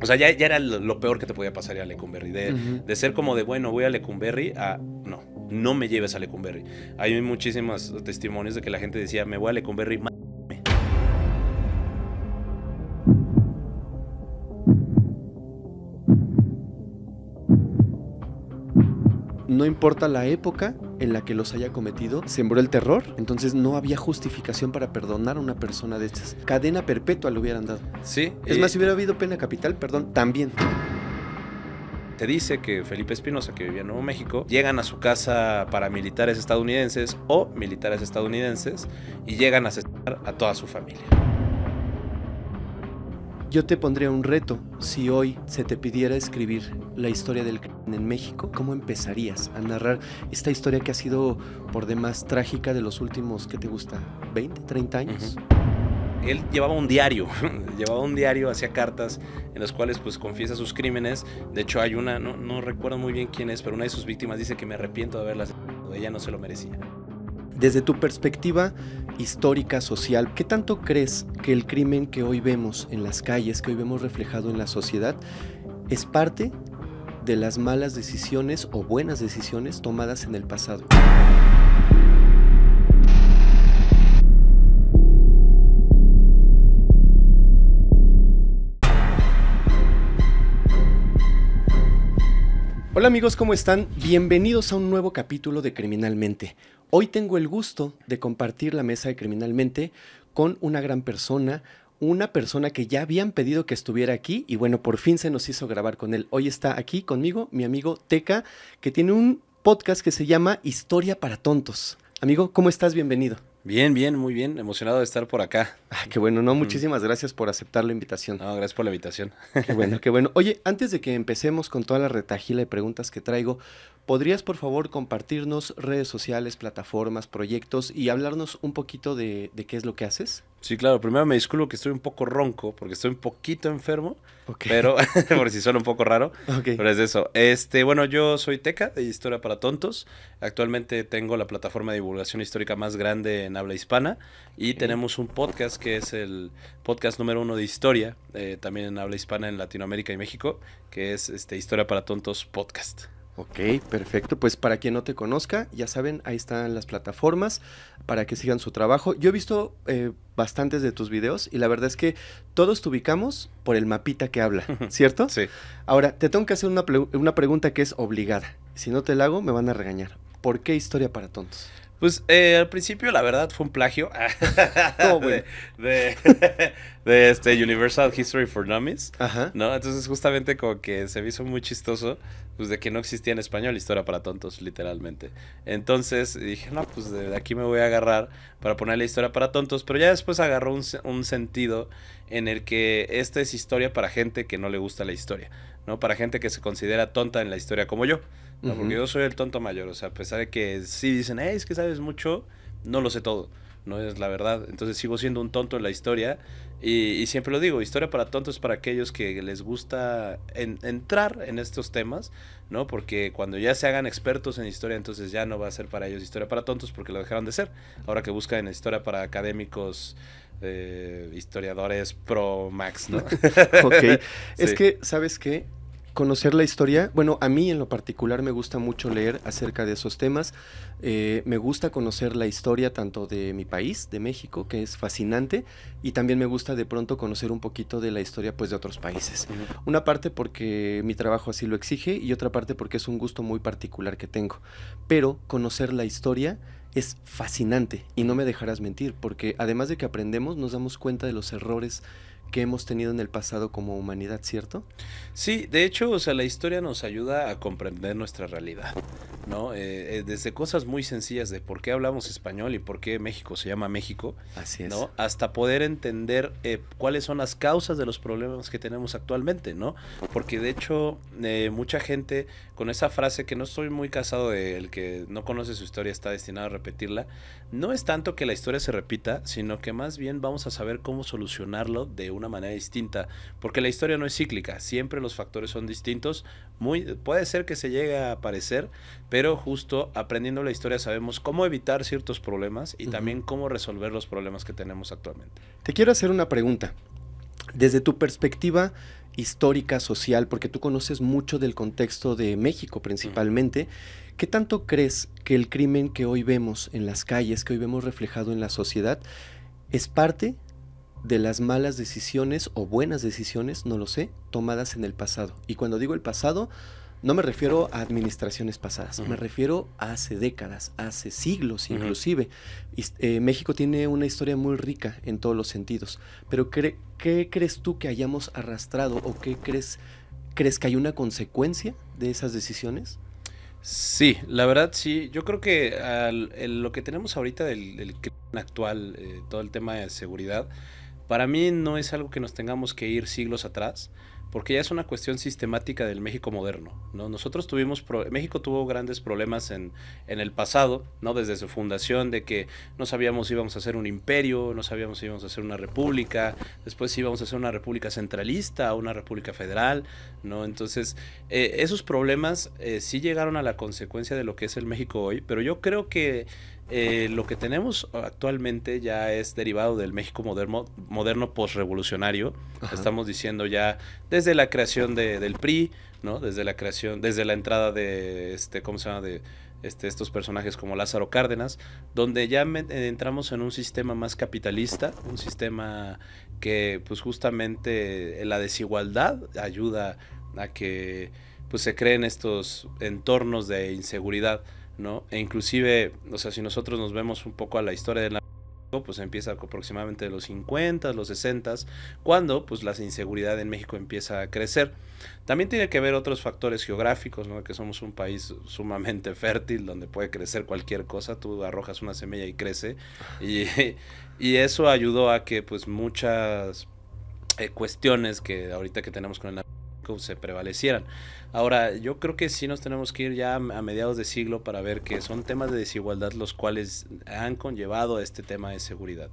O sea, ya era lo peor que te podía pasar ir a Lecumberri. De ser como de, bueno, voy a Lecumberri a, no me lleves a Lecumberri. Hay muchísimos testimonios de que la gente decía, me voy a Lecumberri, No importa la época en la que los haya cometido, sembró el terror, entonces no había justificación para perdonar a una persona de estas. Cadena perpetua le hubieran dado. Sí. Es más, si hubiera habido pena capital, perdón, también. Te dice que Felipe Espinosa, que vivía en Nuevo México, llegan a su casa paramilitares estadounidenses o militares estadounidenses y llegan a asesinar a toda su familia. Yo te pondría un reto. Si hoy se te pidiera escribir la historia del crimen en México, ¿cómo empezarías a narrar esta historia que ha sido por demás trágica de los últimos, ¿qué te gusta? ¿20, 30 años? Él llevaba un diario, hacía cartas en las cuales pues confiesa sus crímenes. De hecho hay una, no recuerdo muy bien quién es, pero una de sus víctimas dice que me arrepiento de haberla asesinado, ella no se lo merecía. Desde tu perspectiva histórica, social, ¿qué tanto crees que el crimen que hoy vemos en las calles, que hoy vemos reflejado en la sociedad, es parte de las malas decisiones o buenas decisiones tomadas en el pasado? Hola amigos, ¿cómo están? Bienvenidos a un nuevo capítulo de Criminalmente. Hoy tengo el gusto de compartir la mesa de Criminalmente con una gran persona, una persona que ya habían pedido que estuviera aquí y bueno, por fin se nos hizo grabar con él. Hoy está aquí conmigo mi amigo Teca, que tiene un podcast que se llama Historia para Tontos. Amigo, ¿cómo estás? Bienvenido. Bien, muy bien, emocionado de estar por acá. Qué bueno, no, muchísimas gracias por aceptar la invitación. No, gracias por la invitación. Qué bueno, qué bueno. Oye, antes de que empecemos con toda la retahíla de preguntas que traigo, ¿podrías por favor compartirnos redes sociales, plataformas, proyectos y hablarnos un poquito de qué es lo que haces? Sí, claro, primero me disculpo que estoy un poco ronco porque estoy un poquito enfermo, Okay. Pero por si suena un poco raro, Okay. Pero es de eso. Bueno, yo soy Teca de Historia para Tontos. Actualmente tengo la plataforma de divulgación histórica más grande en habla hispana y tenemos un podcast que es el podcast número 1 de historia, también en habla hispana en Latinoamérica y México, que es Historia para Tontos Podcast. Ok, perfecto. Pues para quien no te conozca, ya saben, ahí están las plataformas para que sigan su trabajo. Yo he visto bastantes de tus videos y la verdad es que todos te ubicamos por el mapita que habla, ¿cierto? Sí. Ahora, te tengo que hacer una pregunta que es obligada. Si no te la hago, me van a regañar. ¿Por qué Historia para Tontos? Pues al principio la verdad fue un plagio Bueno. de Universal History for Dummies. Ajá. ¿No? Entonces justamente como que se me hizo muy chistoso pues de que no existía en español Historia para Tontos, literalmente. Entonces dije, no, pues de aquí me voy a agarrar para ponerle Historia para Tontos, pero ya después agarró un sentido en el que esta es historia para gente que no le gusta la historia, ¿no? Para gente que se considera tonta en la historia como yo. No, porque yo soy el tonto mayor, o sea, a pesar de que sí dicen, es que sabes mucho, no lo sé todo, no es la verdad. Entonces sigo siendo un tonto en la historia y siempre lo digo, Historia para Tontos es para aquellos que les gusta entrar en estos temas, ¿no? Porque cuando ya se hagan expertos en historia, entonces ya no va a ser para ellos Historia para Tontos porque lo dejaron de ser. Ahora que buscan historia para académicos, historiadores pro max, ¿no? Ok, Sí. Es que, ¿sabes qué? Conocer la historia, bueno, a mí en lo particular me gusta mucho leer acerca de esos temas, me gusta conocer la historia tanto de mi país, de México, que es fascinante, y también me gusta de pronto conocer un poquito de la historia pues de otros países. Una parte porque mi trabajo así lo exige y otra parte porque es un gusto muy particular que tengo, pero conocer la historia es fascinante y no me dejarás mentir, porque además de que aprendemos nos damos cuenta de los errores que hemos tenido en el pasado como humanidad, ¿cierto? Sí, de hecho, o sea, la historia nos ayuda a comprender nuestra realidad, ¿no? Desde cosas muy sencillas de por qué hablamos español y por qué México se llama México, Así es. ¿no? Hasta poder entender cuáles son las causas de los problemas que tenemos actualmente, ¿no? Porque de hecho, mucha gente con esa frase que no estoy muy casado de el que no conoce su historia está destinado a repetirla, no es tanto que la historia se repita, sino que más bien vamos a saber cómo solucionarlo de una manera distinta, porque la historia no es cíclica, siempre los factores son distintos, puede ser que se llegue a parecer, pero justo aprendiendo la historia sabemos cómo evitar ciertos problemas y también cómo resolver los problemas que tenemos actualmente. Te quiero hacer una pregunta. Desde tu perspectiva histórica, social, porque tú conoces mucho del contexto de México principalmente, ¿qué tanto crees que el crimen que hoy vemos en las calles, que hoy vemos reflejado en la sociedad, es parte de las malas decisiones o buenas decisiones, no lo sé, tomadas en el pasado? Y cuando digo el pasado, no me refiero a administraciones pasadas, me refiero a hace décadas, hace siglos inclusive. México tiene una historia muy rica en todos los sentidos, pero ¿qué crees tú que hayamos arrastrado o qué crees que hay una consecuencia de esas decisiones? Sí, la verdad sí. Yo creo que lo que tenemos ahorita del crimen actual, todo el tema de seguridad, para mí no es algo que nos tengamos que ir siglos atrás, porque ya es una cuestión sistemática del México moderno, ¿no? México tuvo grandes problemas en el pasado, ¿no? Desde su fundación, de que no sabíamos si íbamos a ser un imperio, no sabíamos si íbamos a ser una república, después si íbamos a ser una república centralista o una república federal, ¿no? Entonces, esos problemas sí llegaron a la consecuencia de lo que es el México hoy, pero yo creo que lo que tenemos actualmente ya es derivado del México moderno postrevolucionario. Estamos diciendo ya desde la creación del PRI, ¿no? Desde la entrada de ¿cómo se llama? De estos personajes como Lázaro Cárdenas, donde ya entramos en un sistema más capitalista, un sistema que pues justamente la desigualdad ayuda a que pues se creen estos entornos de inseguridad, ¿no? E inclusive, o sea, si nosotros nos vemos un poco a la historia del narcotráfico, pues empieza aproximadamente de los 50, los 60, cuando pues la inseguridad en México empieza a crecer. También tiene que ver otros factores geográficos, ¿no? Que somos un país sumamente fértil, donde puede crecer cualquier cosa, tú arrojas una semilla y crece, y, y eso ayudó a que pues muchas cuestiones que ahorita que tenemos con el narcotráfico se prevalecieran. Ahora, yo creo que sí nos tenemos que ir ya a mediados de siglo para ver que son temas de desigualdad los cuales han conllevado a este tema de seguridad,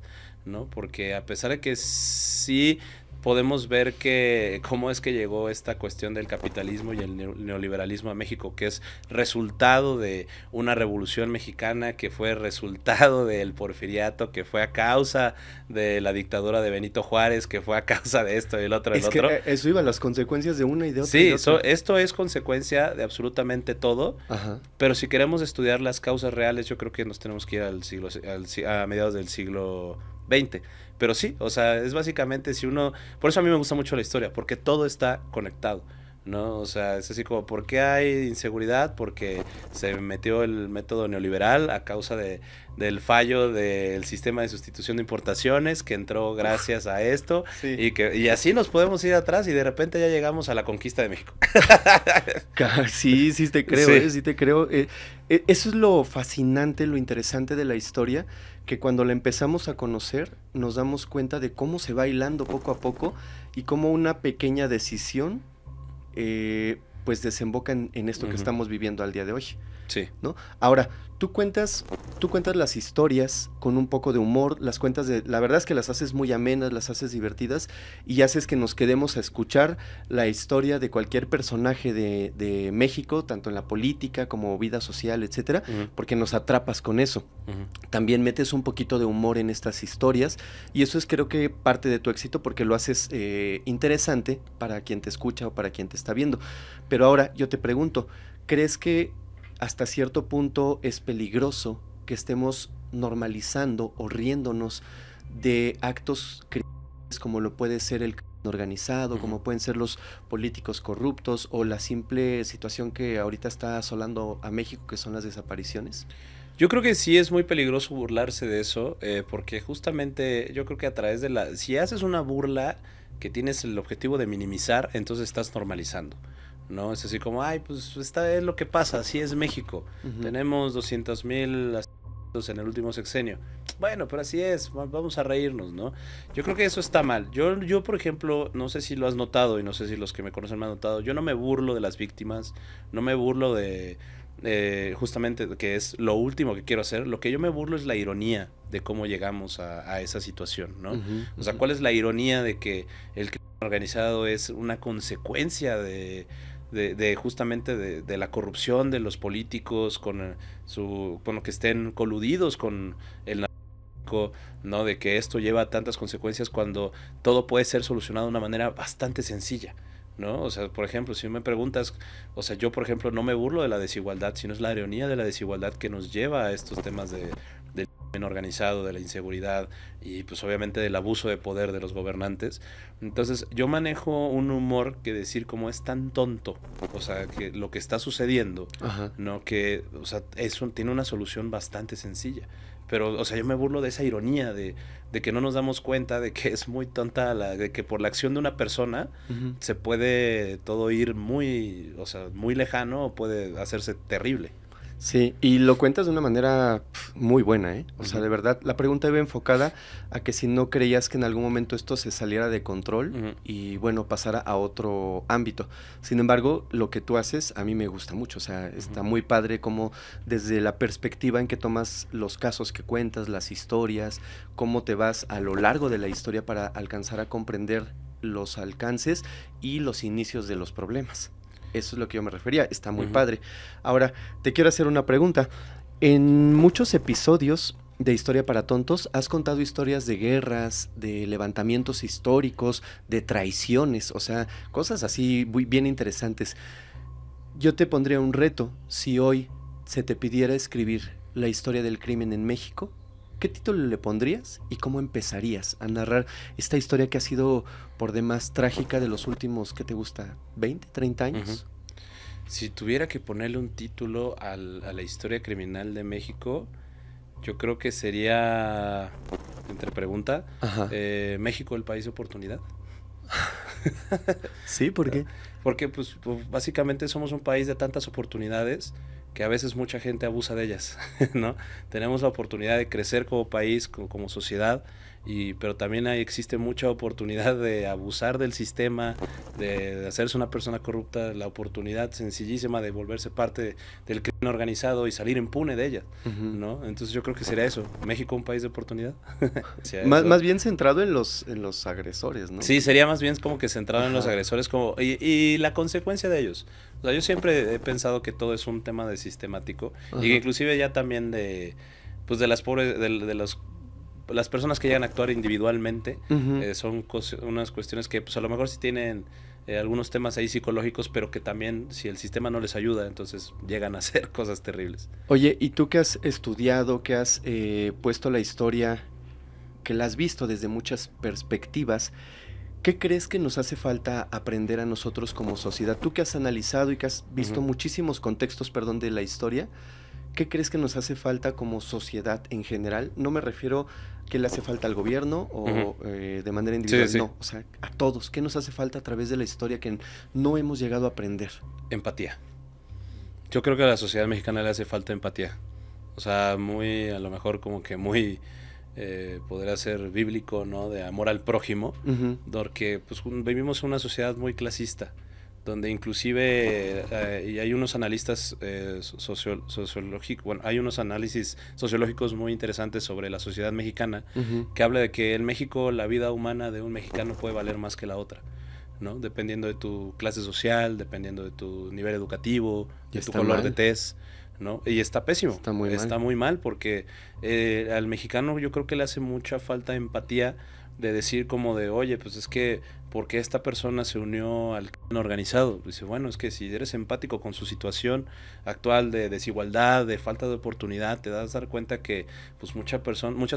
¿no? Porque a pesar de que sí podemos ver que cómo es que llegó esta cuestión del capitalismo y el neoliberalismo a México, que es resultado de una revolución mexicana, que fue resultado del porfiriato, que fue a causa de la dictadura de Benito Juárez, que fue a causa de esto y el otro, Es que eso iba, las consecuencias de una y de otra. Sí, esto es consecuencia de absolutamente todo. Ajá. Pero si queremos estudiar las causas reales, yo creo que nos tenemos que ir a mediados del siglo XX. Pero sí, o sea, es básicamente si uno... Por eso a mí me gusta mucho la historia, porque todo está conectado, ¿no? O sea, es así como, ¿por qué hay inseguridad? Porque se metió el método neoliberal a causa del fallo del sistema de sustitución de importaciones que entró gracias a esto. Sí. Y así nos podemos ir atrás y de repente ya llegamos a la conquista de México. Sí, sí te creo, Sí. sí te creo. Eso es lo fascinante, lo interesante de la historia, que cuando la empezamos a conocer nos damos cuenta de cómo se va hilando poco a poco y cómo una pequeña decisión pues desemboca en esto que estamos viviendo al día de hoy, Sí. ¿no? Ahora, tú cuentas las historias con un poco de humor, la verdad es que las haces muy amenas, las haces divertidas y haces que nos quedemos a escuchar la historia de cualquier personaje de México, tanto en la política como vida social, etcétera, porque nos atrapas con eso. También metes un poquito de humor en estas historias y eso es, creo que, parte de tu éxito, porque lo haces interesante para quien te escucha o para quien te está viendo. Pero ahora yo te pregunto, ¿crees que hasta cierto punto es peligroso que estemos normalizando o riéndonos de actos criminales como lo puede ser el crimen organizado, como pueden ser los políticos corruptos o la simple situación que ahorita está asolando a México, que son las desapariciones? Yo creo que sí es muy peligroso burlarse de eso, porque justamente yo creo que a través de si haces una burla que tienes el objetivo de minimizar, entonces estás normalizando, ¿no? Es así como, ay, pues esta es lo que pasa, así es México. Tenemos 200,000 asesinatos en el último sexenio. Bueno, pero así es, vamos a reírnos, ¿no? Yo creo que eso está mal. Yo, por ejemplo, no sé si lo has notado y no sé si los que me conocen me han notado, yo no me burlo de las víctimas, no me burlo de justamente, que es lo último que quiero hacer. Lo que yo me burlo es la ironía de cómo llegamos a esa situación, ¿no? O sea, ¿cuál es la ironía de que el crimen organizado es una consecuencia de justamente de la corrupción de los políticos con que estén coludidos con el ¿no? De que esto lleva a tantas consecuencias cuando todo puede ser solucionado de una manera bastante sencilla, ¿no? O sea, por ejemplo, si me preguntas, o sea, yo por ejemplo no me burlo de la desigualdad, sino es la ironía de la desigualdad que nos lleva a estos temas del crimen organizado, de la inseguridad y pues obviamente del abuso de poder de los gobernantes. Entonces yo manejo un humor que decir como es tan tonto, o sea, que lo que está sucediendo, Ajá. ¿no? Que, o sea, tiene una solución bastante sencilla. Pero, o sea, yo me burlo de esa ironía de que no nos damos cuenta de que es muy tonta, de que por la acción de una persona Ujú. se puede todo ir muy, o sea, muy lejano o puede hacerse terrible. Sí, y lo cuentas de una manera muy buena, ¿eh? O sea, de Ujú, verdad, la pregunta iba enfocada a que si no creías que en algún momento esto se saliera de control ujú, y, bueno, pasara a otro ámbito. Sin embargo, lo que tú haces a mí me gusta mucho, o sea, está ujú, muy padre como desde la perspectiva en que tomas los casos que cuentas, las historias, cómo te vas a lo largo de la historia para alcanzar a comprender los alcances y los inicios de los problemas. Eso es lo que yo me refería, está muy ujú. padre. Ahora, te quiero hacer una pregunta. En muchos episodios de Historia para Tontos has contado historias de guerras, de levantamientos históricos, de traiciones, o sea, cosas así muy bien interesantes. Yo te pondría un reto. Si hoy se te pidiera escribir la historia del crimen en México, ¿qué título le pondrías y cómo empezarías a narrar esta historia que ha sido por demás trágica de los últimos, ¿qué te gusta? ¿20, 30 Ujú. años? Si tuviera que ponerle un título a la historia criminal de México, yo creo que sería, entre pregunta, Ajá. México el país de oportunidad. ¿Sí? ¿Por qué? Porque pues básicamente somos un país de tantas oportunidades que a veces mucha gente abusa de ellas, ¿no? Tenemos la oportunidad de crecer como país, como sociedad, pero también existe mucha oportunidad de abusar del sistema, de hacerse una persona corrupta, la oportunidad sencillísima de volverse parte del crimen organizado y salir impune de ella, Ujú. ¿no? Entonces yo creo que sería eso, México un país de oportunidad. Sí, Más eso. bien centrado en los agresores, ¿no? Sí, sería más bien como que centrado en los Ajá, agresores como y la consecuencia de ellos. O sea, yo siempre he pensado que todo es un tema de sistemático y que ajá. inclusive ya también pues de las pobres, de las personas que llegan a actuar individualmente Ujú. son unas cuestiones que pues a lo mejor sí tienen algunos temas ahí psicológicos, pero que también si el sistema no les ayuda, entonces llegan a hacer cosas terribles. Oye, ¿y tú que has estudiado, que has puesto la historia, que la has visto desde muchas perspectivas, qué crees que nos hace falta aprender a nosotros como sociedad? Tú que has analizado y que has visto Ujú, muchísimos contextos, perdón, de la historia, ¿qué crees que nos hace falta como sociedad en general? No me refiero que le hace falta al gobierno ujú. o de manera Sí, individual, sí, sí. no, o sea, a todos. ¿Qué nos hace falta a través de la historia que no hemos llegado a aprender? Empatía. Yo creo que a la sociedad mexicana le hace falta empatía. O sea, muy, a lo mejor como que muy, podría ser bíblico, ¿no? De amor al prójimo, Ujú, porque pues vivimos en una sociedad muy clasista, donde inclusive, y hay unos analistas sociológicos, bueno, hay unos análisis sociológicos muy interesantes sobre la sociedad mexicana, ujú. que habla de que en México la vida humana de un mexicano puede valer más que la otra. ¿No? Dependiendo de tu clase social, dependiendo de tu nivel educativo, Y de tu está color de mal, tez, ¿no? Y está muy está mal. muy mal porque al mexicano yo creo que le hace mucha falta empatía de decir como de, oye, pues es que, ¿por qué esta persona se unió al crimen organizado? Dice, bueno, es que si eres empático con su situación actual de desigualdad, de falta de oportunidad, te das a dar cuenta que pues muchas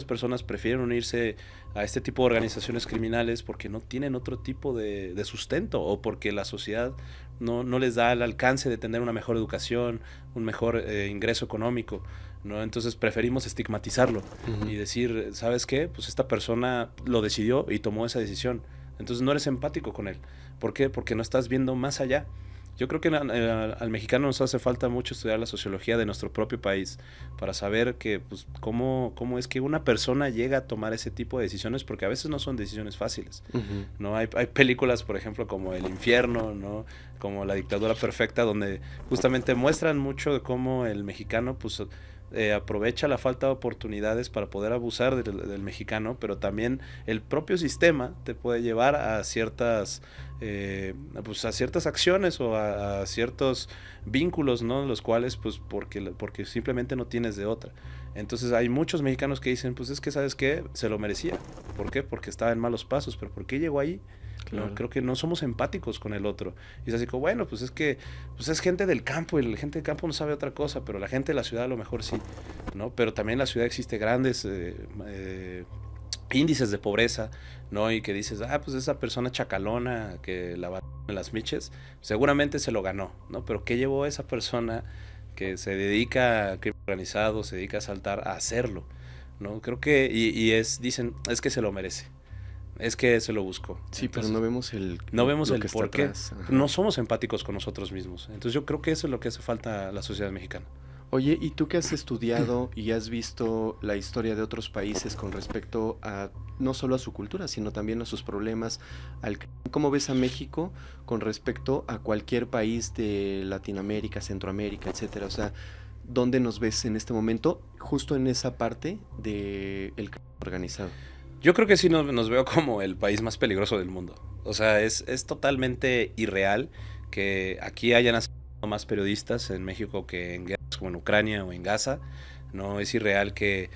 personas prefieren unirse a este tipo de organizaciones criminales porque no tienen otro tipo de sustento o porque la sociedad no les da el alcance de tener una mejor educación, un mejor ingreso económico, ¿no? Entonces preferimos estigmatizarlo y Ujú. decir, ¿sabes qué? Pues esta persona lo decidió y tomó esa decisión. Entonces no eres empático con él. ¿Por qué? Porque no estás viendo más allá. Yo creo que al mexicano nos hace falta mucho estudiar la sociología de nuestro propio país para saber que, pues, cómo es que una persona llega a tomar ese tipo de decisiones, porque a veces no son decisiones fáciles. Ujú. ¿No? Hay películas, por ejemplo, como El Infierno, ¿no? Como La Dictadura Perfecta, donde justamente muestran mucho de cómo el mexicano, pues, aprovecha la falta de oportunidades para poder abusar del mexicano, pero también el propio sistema te puede llevar a ciertas pues a ciertas acciones o a ciertos vínculos, ¿no? Los cuales pues porque simplemente no tienes de otra. Entonces hay muchos mexicanos que dicen, pues es que ¿sabes qué? Se lo merecía. ¿Por qué? Porque estaba en malos pasos, pero ¿por qué llegó ahí? Claro. ¿No? Creo que no somos empáticos con el otro. Y es así como, bueno, pues es que pues es gente del campo y la gente del campo no sabe otra cosa, pero la gente de la ciudad a lo mejor sí, ¿no? Pero también en la ciudad existe grandes índices de pobreza, ¿no? Y que dices, pues esa persona chacalona que la va en las miches, seguramente se lo ganó, ¿no? Pero ¿qué llevó a esa persona que se dedica a crimen organizado, se dedica a asaltar, a hacerlo, ¿no? Creo que, dicen, es que se lo merece. Es que se lo buscó. Sí, Entonces, pero no vemos no vemos lo el que está por qué. atrás. Ajá. No somos empáticos con nosotros mismos. Entonces yo creo que eso es lo que hace falta a la sociedad mexicana. Oye, ¿y tú que has estudiado y has visto la historia de otros países con respecto a no solo a su cultura, sino también a sus problemas, cómo ves a México con respecto a cualquier país de Latinoamérica, Centroamérica, etcétera? O sea, ¿dónde nos ves en este momento, justo en esa parte del crimen organizado? Yo creo que sí nos veo como el país más peligroso del mundo. O sea, es totalmente irreal que aquí hayan nacido más periodistas en México que en guerras como en Ucrania o en Gaza. No es irreal que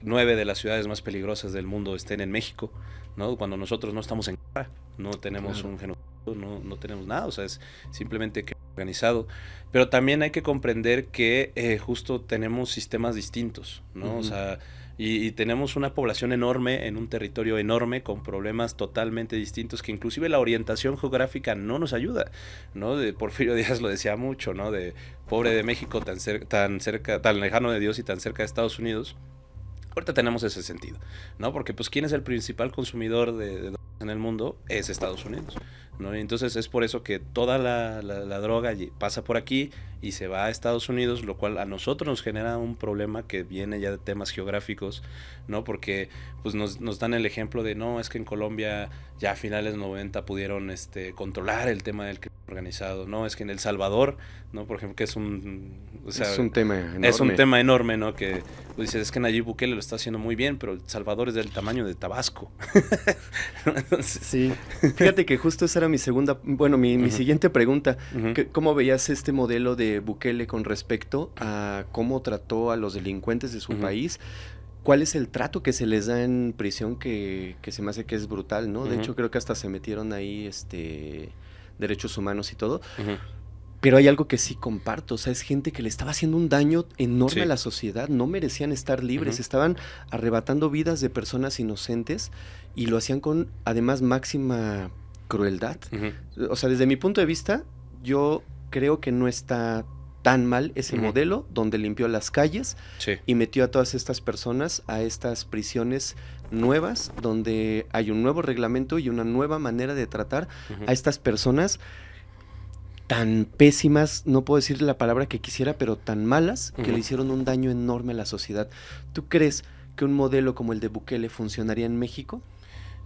9 de las ciudades más peligrosas del mundo estén en México, ¿no? Cuando nosotros no estamos en guerra, no tenemos un genocidio, no tenemos nada, o sea, es simplemente que organizado. Pero también hay que comprender que justo tenemos sistemas distintos, ¿no? O sea, y tenemos una población enorme en un territorio enorme con problemas totalmente distintos que inclusive la orientación geográfica no nos ayuda, ¿no? De Porfirio Díaz lo decía mucho, ¿no? De pobre de México tan cerca, tan lejano de Dios y tan cerca de Estados Unidos. Ahorita tenemos ese sentido, ¿no? Porque pues ¿quién es el principal consumidor de drogas en el mundo? Es Estados Unidos, ¿no? Y entonces es por eso que toda la droga pasa por aquí y se va a Estados Unidos, lo cual a nosotros nos genera un problema que viene ya de temas geográficos, ¿no? Porque pues nos dan el ejemplo de, no, es que en Colombia ya a finales de 90 pudieron controlar el tema del crimen organizado, ¿no? Es que en El Salvador, ¿no? Por ejemplo, que es un... O sea, es un tema enorme. Es un tema enorme, ¿no? Que pues, dices, es que Nayib Bukele lo está haciendo muy bien, pero El Salvador es del tamaño de Tabasco. Entonces... Sí, fíjate que justo esa era mi segunda, bueno, mi siguiente pregunta. ¿Cómo veías este modelo de Bukele con respecto a cómo trató a los delincuentes de su país? ¿Cuál es el trato que se les da en prisión que se me hace que es brutal, ¿no? De hecho, creo que hasta se metieron ahí derechos humanos y todo. Pero hay algo que sí comparto, o sea, es gente que le estaba haciendo un daño enorme a la sociedad, no merecían estar libres, estaban arrebatando vidas de personas inocentes y lo hacían con, además, máxima crueldad. O sea, desde mi punto de vista, yo creo que no está tan mal ese modelo donde limpió las calles y metió a todas estas personas a estas prisiones nuevas, donde hay un nuevo reglamento y una nueva manera de tratar a estas personas tan pésimas, no puedo decir la palabra que quisiera, pero tan malas, que le hicieron un daño enorme a la sociedad. ¿Tú crees que un modelo como el de Bukele funcionaría en México?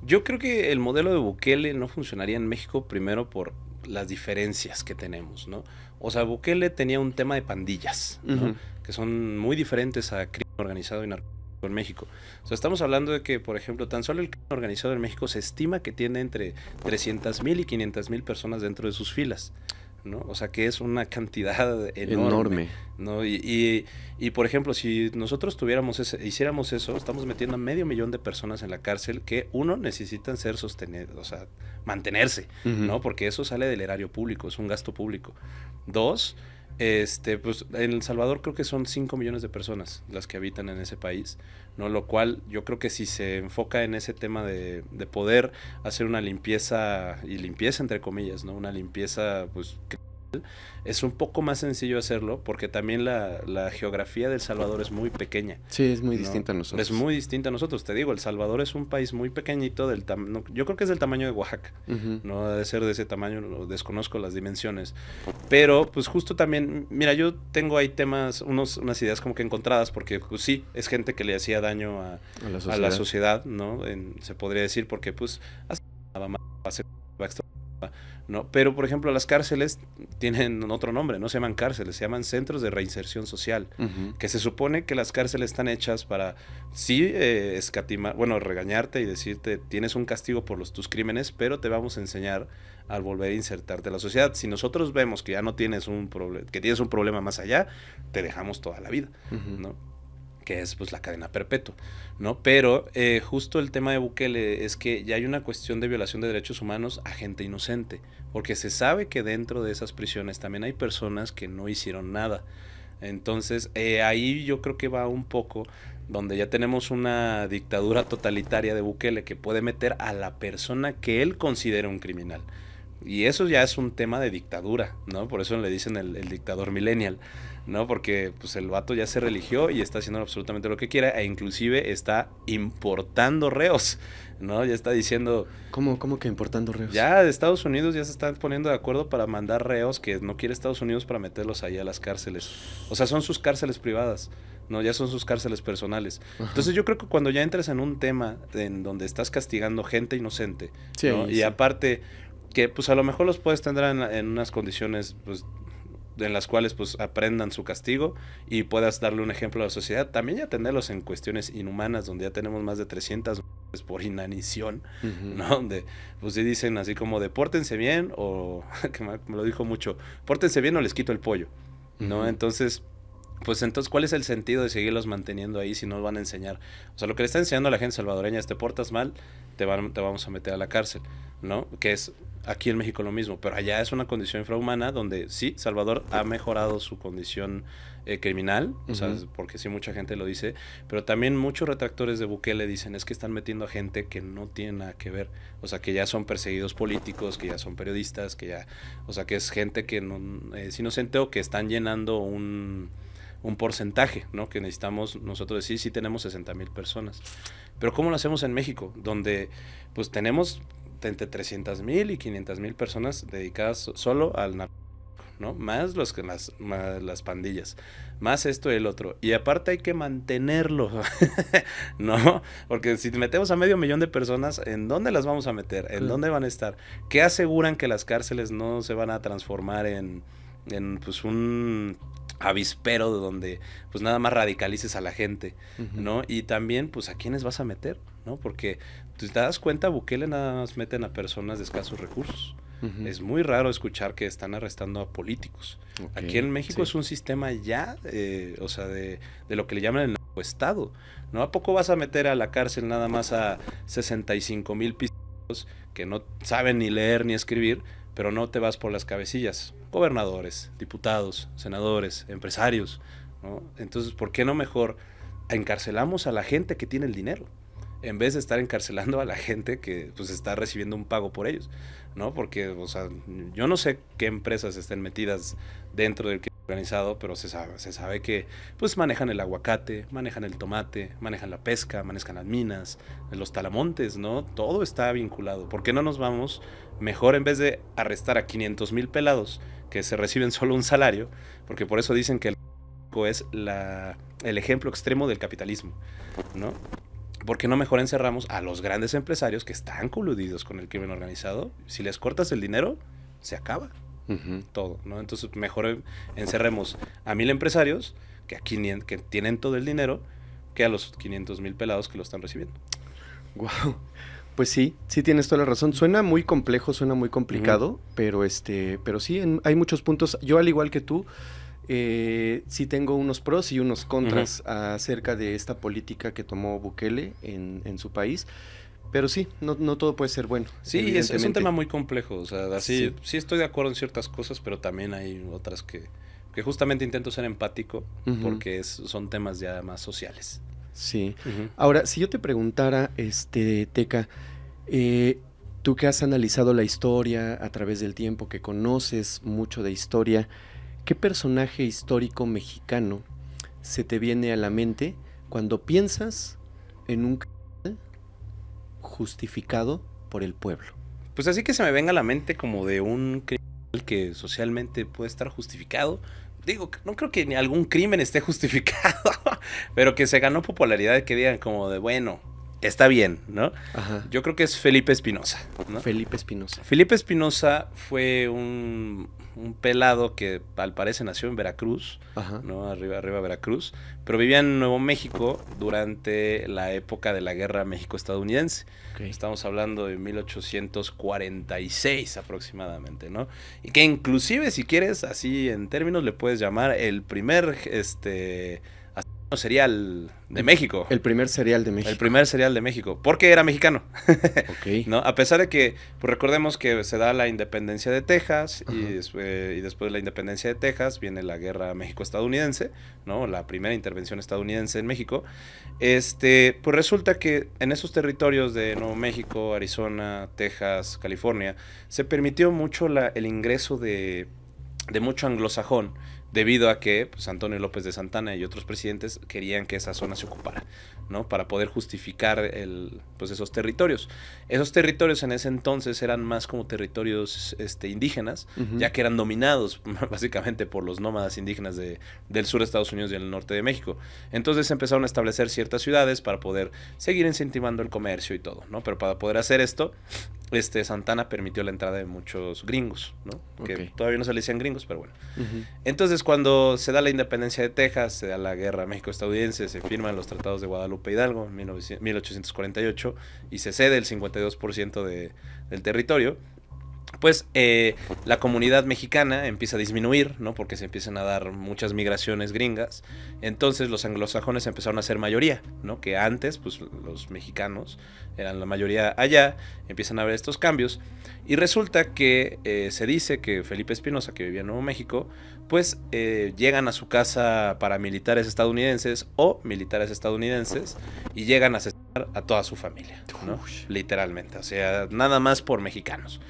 Yo creo que el modelo de Bukele no funcionaría en México, primero por las diferencias que tenemos, ¿no? O sea, Bukele tenía un tema de pandillas, ¿no? Que son muy diferentes a crimen organizado y narcotráfico en México. O sea, estamos hablando de que, por ejemplo, tan solo el crimen organizado en México se estima que tiene entre 300,000 y 500,000 personas dentro de sus filas, ¿no? O sea, que es una cantidad enorme. ¿No? Y por ejemplo, si nosotros hiciéramos eso, estamos metiendo a 500,000 de personas en la cárcel que, uno, necesitan ser sostenidos, o sea, mantenerse, ¿no? Porque eso sale del erario público, es un gasto público. Dos, pues en El Salvador creo que son 5 millones de personas las que habitan en ese país, ¿no? Lo cual yo creo que si se enfoca en ese tema de poder hacer una limpieza, y limpieza entre comillas, ¿no? Una limpieza, pues, es un poco más sencillo hacerlo porque también la geografía de El Salvador es muy pequeña. Sí, es muy distinta a nosotros. Es muy distinta a nosotros, te digo, El Salvador es un país muy pequeñito, yo creo que es del tamaño de Oaxaca, no debe ser de ese tamaño, desconozco las dimensiones, pero pues justo también, mira, yo tengo ahí temas, unas ideas como que encontradas, porque pues sí, es gente que le hacía daño a la sociedad, ¿no? Se podría decir, porque pues hasta ¿no? Pero, por ejemplo, las cárceles tienen otro nombre, no se llaman cárceles, se llaman centros de reinserción social, que se supone que las cárceles están hechas para, sí, escatimar, bueno, regañarte y decirte, tienes un castigo por tus crímenes, pero te vamos a enseñar a volver a insertarte a la sociedad. Si nosotros vemos que ya no tienes que tienes un problema más allá, te dejamos toda la vida, ¿no? Que es pues la cadena perpetua, ¿no? Pero justo el tema de Bukele es que ya hay una cuestión de violación de derechos humanos a gente inocente, porque se sabe que dentro de esas prisiones también hay personas que no hicieron nada. Entonces ahí yo creo que va un poco donde ya tenemos una dictadura totalitaria de Bukele que puede meter a la persona que él considera un criminal. Y eso ya es un tema de dictadura, ¿no? Por eso le dicen el dictador millennial, ¿no? Porque pues el vato ya se religió y está haciendo absolutamente lo que quiera e inclusive está importando reos, ¿no? Ya está diciendo... ¿Cómo que importando reos? Ya Estados Unidos ya se están poniendo de acuerdo para mandar reos que no quiere Estados Unidos para meterlos ahí a las cárceles. O sea, son sus cárceles privadas, ¿no? Ya son sus cárceles personales. Ajá. Entonces yo creo que cuando ya entres en un tema en donde estás castigando gente inocente, sí, ¿no? Y sí. Aparte... que pues a lo mejor los puedes tener en unas condiciones pues en las cuales pues aprendan su castigo y puedas darle un ejemplo a la sociedad, también ya tenerlos en cuestiones inhumanas donde ya tenemos más de 300 por inanición, ¿no? Donde pues sí dicen así como de pórtense bien o que me lo dijo mucho, pórtense bien o les quito el pollo, ¿no? Entonces ¿cuál es el sentido de seguirlos manteniendo ahí si no van a enseñar? O sea, lo que le está enseñando a la gente salvadoreña es te portas mal, te vamos a meter a la cárcel, ¿no? Que es aquí en México lo mismo, pero allá es una condición infrahumana donde sí, Salvador ha mejorado su condición criminal, o sea, porque sí mucha gente lo dice, pero también muchos retractores de Bukele dicen es que están metiendo a gente que no tiene nada que ver, o sea, que ya son perseguidos políticos, que ya son periodistas, que ya, o sea, que es gente que no, es inocente o que están llenando un porcentaje, ¿no? Que necesitamos nosotros decir, sí tenemos 60,000 personas. Pero ¿cómo lo hacemos en México? Donde pues tenemos entre 300,000 y 500,000 personas dedicadas solo al narcotráfico, ¿no? Más las pandillas, más esto y el otro. Y aparte hay que mantenerlo, ¿no? Porque si metemos a 500,000 de personas, ¿en dónde las vamos a meter? ¿En dónde van a estar? ¿Qué aseguran que las cárceles no se van a transformar en pues un avispero de donde pues nada más radicalices a la gente, ¿no? Y también pues a quiénes vas a meter, ¿no? Porque tú te das cuenta, Bukele nada más meten a personas de escasos recursos. Es muy raro escuchar que están arrestando a políticos. Aquí en México es un sistema ya, o sea, de lo que le llaman el narcoestado, ¿no? ¿A poco vas a meter a la cárcel nada más a 65,000 pistolos que no saben ni leer ni escribir, pero no te vas por las cabecillas? Gobernadores, diputados, senadores, empresarios, ¿no? Entonces, ¿por qué no mejor encarcelamos a la gente que tiene el dinero? En vez de estar encarcelando a la gente que pues está recibiendo un pago por ellos, ¿no? Porque, o sea, yo no sé qué empresas estén metidas dentro del crimen organizado, pero se sabe que pues manejan el aguacate, manejan el tomate, manejan la pesca, manejan las minas, los talamontes, ¿no? Todo está vinculado. ¿Por qué no nos vamos mejor en vez de arrestar a 500,000 pelados que se reciben solo un salario? Porque por eso dicen que el es el ejemplo extremo del capitalismo, ¿no? ¿Por qué no mejor encerramos a los grandes empresarios que están coludidos con el crimen organizado? Si les cortas el dinero, se acaba todo, ¿no? Entonces mejor encerremos a 1,000 empresarios que tienen todo el dinero que a los 500,000 pelados que lo están recibiendo. Wow. Pues sí tienes toda la razón. Suena muy complejo, suena muy complicado, pero sí, hay muchos puntos. Yo, al igual que tú, sí tengo unos pros y unos contras acerca de esta política que tomó Bukele en su país. Pero sí, no todo puede ser bueno. Sí, es un tema muy complejo. O sea, así sí estoy de acuerdo en ciertas cosas, pero también hay otras que justamente intento ser empático porque son temas ya más sociales. Sí. Ahora, si yo te preguntara, Teca, tú que has analizado la historia a través del tiempo, que conoces mucho de historia, ¿qué personaje histórico mexicano se te viene a la mente cuando piensas en un criminal justificado por el pueblo? Pues así que se me venga a la mente como de un criminal que socialmente puede estar justificado. Digo, no creo que ni algún crimen esté justificado, pero que se ganó popularidad, que digan como de, bueno, está bien, ¿no? Ajá. Yo creo que es Felipe Espinosa, ¿no? Felipe Espinosa. Felipe Espinosa fue un pelado que al parecer nació en Veracruz, Ajá. ¿no? Arriba Veracruz, pero vivía en Nuevo México durante la época de la Guerra México-Estadounidense. Okay. Estamos hablando de 1846 aproximadamente, ¿no? Y que inclusive, si quieres, así en términos, le puedes llamar el primer asesino serial de México. El primer serial de México. El primer serial de México, porque era mexicano. Ok. ¿No? A pesar de que, pues recordemos que se da la independencia de Texas y después de la independencia de Texas viene la guerra México-estadounidense, ¿no? La primera intervención estadounidense en México. Pues resulta que en esos territorios de Nuevo México, Arizona, Texas, California, se permitió mucho el ingreso de mucho anglosajón, debido a que pues, Antonio López de Santana y otros presidentes querían que esa zona se ocupara, ¿no? Para poder justificar pues esos territorios. Esos territorios en ese entonces eran más como territorios indígenas, ya que eran dominados básicamente por los nómadas indígenas del sur de Estados Unidos y del norte de México. Entonces empezaron a establecer ciertas ciudades para poder seguir incentivando el comercio y todo, ¿no? Pero para poder hacer esto, Santana permitió la entrada de muchos gringos, ¿no? Que todavía no se le decían gringos, pero bueno. Entonces, cuando se da la independencia de Texas, se da la guerra México-estadounidense, se firman los tratados de Guadalupe Hidalgo en 1848 y se cede el 52% del territorio, pues la comunidad mexicana empieza a disminuir, ¿no? Porque se empiezan a dar muchas migraciones gringas. Entonces los anglosajones empezaron a ser mayoría, ¿no? Que antes, pues los mexicanos eran la mayoría allá, empiezan a haber estos cambios. Y resulta que se dice que Felipe Espinosa, que vivía en Nuevo México, pues llegan a su casa paramilitares estadounidenses o militares estadounidenses y llegan a asesinar a toda su familia, ¿no? Literalmente, o sea, nada más por mexicanos.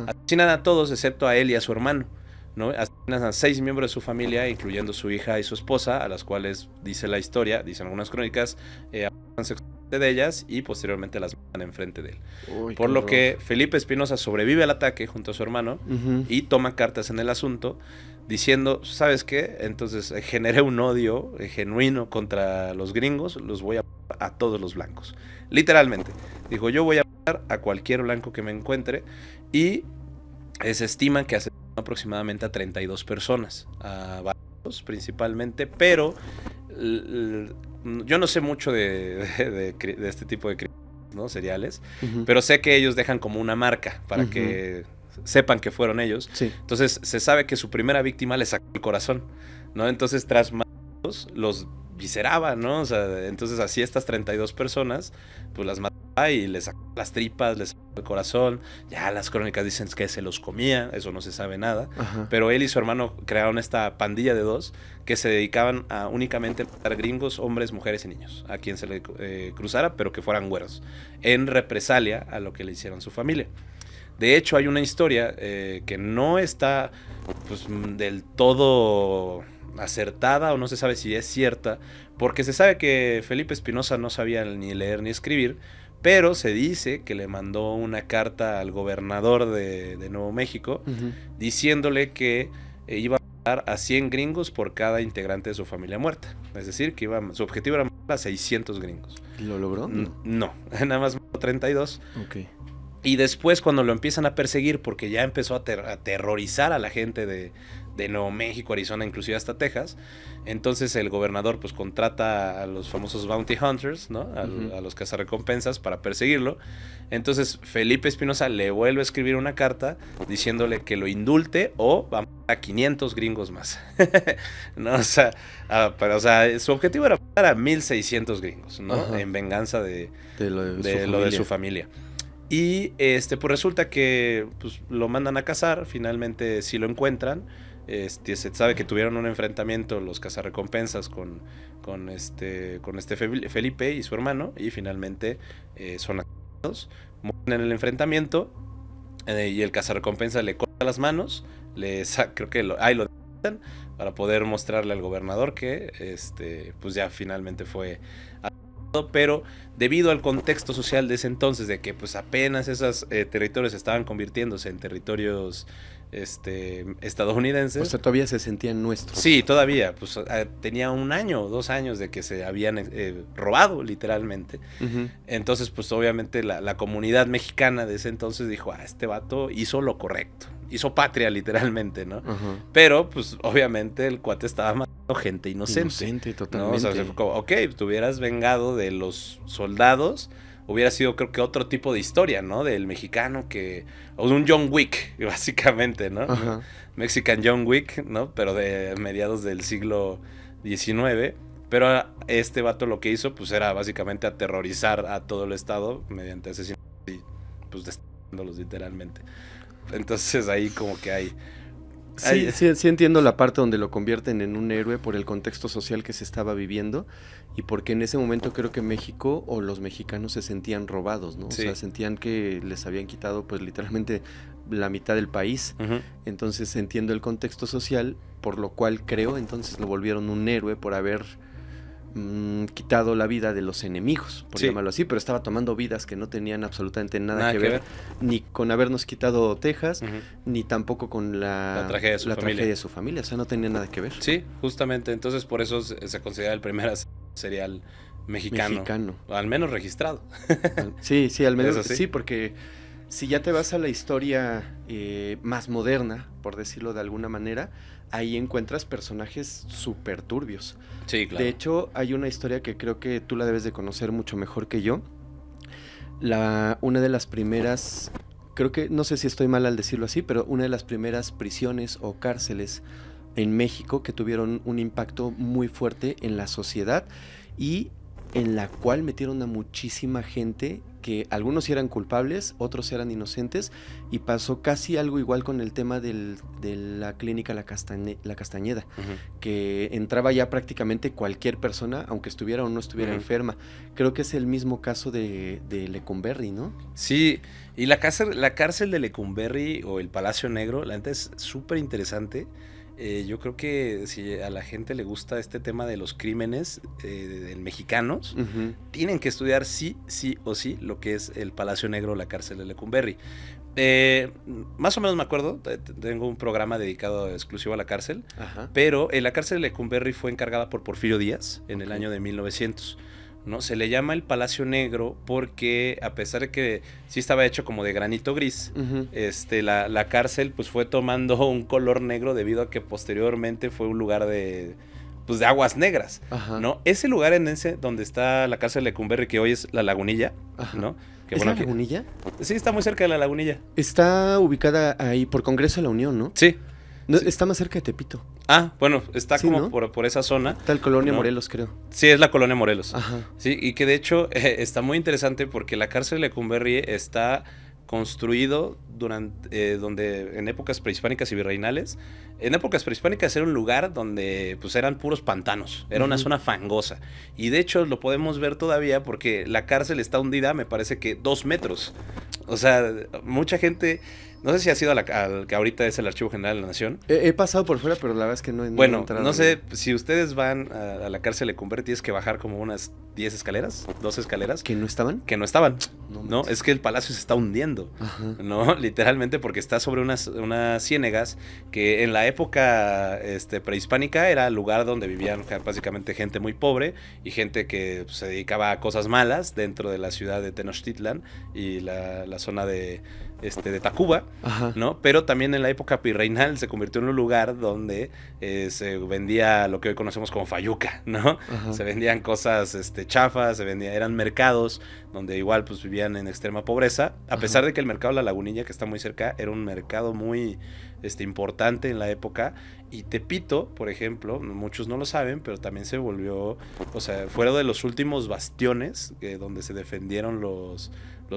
Asesinan a todos excepto a él y a su hermano, ¿no? Asesinan a 6 miembros de su familia, incluyendo su hija y su esposa, a las cuales dice la historia, dicen algunas crónicas, abusan sexualmente de ellas y posteriormente las matan enfrente de él. Uy, por lo que Felipe Espinosa sobrevive al ataque junto a su hermano y toma cartas en el asunto, diciendo, ¿sabes qué? Entonces generé un odio genuino contra los gringos, los voy a todos los blancos. Literalmente. Dijo, yo voy a matar a cualquier blanco que me encuentre, y se estima que asesinó aproximadamente a 32 personas, a varios principalmente, pero yo no sé mucho de este tipo de crímenes, ¿no? Seriales, pero sé que ellos dejan como una marca para que sepan que fueron ellos. Sí. Entonces se sabe que su primera víctima le sacó el corazón, ¿no? Entonces tras matarlos, los visceraba, ¿no? O sea, entonces así estas 32 personas, pues las mataba y les sacaba las tripas, les sacaba el corazón. Ya las crónicas dicen que se los comía, eso no se sabe nada. Pero él y su hermano crearon esta pandilla de dos que se dedicaban a únicamente matar gringos, hombres, mujeres y niños, a quien se le cruzara, pero que fueran güeros, en represalia a lo que le hicieron su familia. De hecho, hay una historia que no está pues, del todo acertada, o no se sabe si es cierta, porque se sabe que Felipe Espinosa no sabía ni leer ni escribir, pero se dice que le mandó una carta al gobernador de Nuevo México diciéndole que iba a matar a 100 gringos por cada integrante de su familia muerta. Es decir, que su objetivo era matar a 600 gringos. ¿Lo logró? No, nada más mató 32. Okay. Y después, cuando lo empiezan a perseguir, porque ya empezó a aterrorizar a la gente de Nuevo México, Arizona, inclusive hasta Texas, entonces el gobernador pues contrata a los famosos bounty hunters, ¿no? A los cazarrecompensas para perseguirlo. Entonces Felipe Espinosa le vuelve a escribir una carta diciéndole que lo indulte o va a matar a 500 gringos más. ¿No? O sea, su objetivo era matar a 1600 gringos, ¿no? En venganza de lo de su familia. Y pues resulta que pues, lo mandan a cazar. Finalmente sí lo encuentran. Se sabe que tuvieron un enfrentamiento los cazarrecompensas con Felipe y su hermano, y finalmente son asesinados, mueren en el enfrentamiento, y el cazarrecompensa le corta las manos, creo que lo dejan para poder mostrarle al gobernador que pues ya finalmente fue. pero debido al contexto social de ese entonces, de que pues apenas esos territorios estaban convirtiéndose en territorios estadounidenses. O sea, todavía se sentían nuestros. Sí, todavía, pues tenía 1 año o 2 años de que se habían robado, literalmente. Uh-huh. Entonces, pues obviamente la comunidad mexicana de ese entonces dijo, este vato hizo lo correcto, hizo patria, literalmente, ¿no? Uh-huh. Pero, pues obviamente el cuate estaba matando gente inocente. Totalmente. ¿No? O sea, como, ok, te hubieras vengado de los soldados, hubiera sido, creo que, otro tipo de historia, ¿no? Del mexicano o de un John Wick, básicamente, ¿no? Ajá. Mexican John Wick, ¿no? Pero de mediados del siglo XIX. Pero este vato lo que hizo, pues, era básicamente aterrorizar a todo el estado mediante asesinatos y, pues, destruyéndolos literalmente. Entonces, ahí como que hay... Sí entiendo la parte donde lo convierten en un héroe por el contexto social que se estaba viviendo y porque en ese momento creo que México o los mexicanos se sentían robados, ¿no? Sí. O sea, sentían que les habían quitado pues literalmente la mitad del país. Uh-huh. Entonces entiendo el contexto social, por lo cual creo entonces lo volvieron un héroe por haber quitado la vida de los enemigos, por llamarlo así, pero estaba tomando vidas que no tenían absolutamente nada que ver, ni con habernos quitado Texas, uh-huh, ni tampoco con la tragedia de su familia, o sea, no tenía nada que ver. Sí, justamente, entonces por eso se considera el primer serial mexicano, al menos registrado. Sí, al menos, sí, porque si ya te vas a la historia más moderna, por decirlo de alguna manera, ahí encuentras personajes súper turbios. Sí, claro. De hecho, hay una historia que creo que tú la debes de conocer mucho mejor que yo. Una de las primeras, creo que, no sé si estoy mal al decirlo así, pero una de las primeras prisiones o cárceles en México que tuvieron un impacto muy fuerte en la sociedad y en la cual metieron a muchísima gente que algunos eran culpables, otros eran inocentes, y pasó casi algo igual con el tema de la clínica La Castañeda, uh-huh, que entraba ya prácticamente cualquier persona, aunque estuviera o no estuviera, uh-huh, enferma. Creo que es el mismo caso de Lecumberri, ¿no? Sí, y la cárcel de Lecumberri o el Palacio Negro, la neta es súper interesante. Yo creo que si a la gente le gusta este tema de los crímenes mexicanos, uh-huh, tienen que estudiar sí o sí lo que es el Palacio Negro, la cárcel de Lecumberri. Más o menos me acuerdo, tengo un programa dedicado exclusivo a la cárcel, uh-huh, pero la cárcel de Lecumberri fue encargada por Porfirio Díaz en el año de 1900. ¿No? Se le llama el Palacio Negro porque a pesar de que sí estaba hecho como de granito gris, uh-huh, la cárcel pues fue tomando un color negro debido a que posteriormente fue un lugar de aguas negras, uh-huh, ¿no? Ese lugar donde está la cárcel de Lecumberri, que hoy es La Lagunilla, uh-huh, ¿no? Que, ¿Es La Lagunilla? Sí, está muy cerca de La Lagunilla. Está ubicada ahí por Congreso de la Unión, ¿no? Sí. No, sí. Está más cerca de Tepito. Bueno, está sí, como, ¿no?, por esa zona. Está el Colonia, ¿no?, Morelos, creo. Sí, es la Colonia Morelos. Ajá. Sí, y que de hecho está muy interesante porque la cárcel de Lecumberri está construido donde en épocas prehispánicas y virreinales. En épocas prehispánicas era un lugar donde pues eran puros pantanos, era, uh-huh, una zona fangosa. Y de hecho lo podemos ver todavía porque la cárcel está hundida, me parece que 2 metros. O sea, mucha gente... No sé si has ido al que ahorita es el Archivo General de la Nación. He pasado por fuera, pero la verdad es que no he entrado. No sé, si ustedes van a la cárcel de Lecumberri, tienes que bajar como unas 10 escaleras, 12 escaleras. ¿Que no estaban? Que no estaban. No, es que el palacio se está hundiendo. Ajá. No, literalmente porque está sobre unas ciénegas que en la época prehispánica era el lugar donde vivían básicamente gente muy pobre y gente que se dedicaba a cosas malas dentro de la ciudad de Tenochtitlan y la zona de Tacuba, ajá, ¿no? Pero también en la época virreinal se convirtió en un lugar donde se vendía lo que hoy conocemos como fayuca, ¿no? Ajá. Se vendían cosas chafas, eran mercados donde igual pues vivían en extrema pobreza, a ajá, pesar de que el mercado de La Lagunilla, que está muy cerca, era un mercado muy importante en la época. Y Tepito, por ejemplo, muchos no lo saben, pero también se volvió, o sea, fueron de los últimos bastiones donde se defendieron los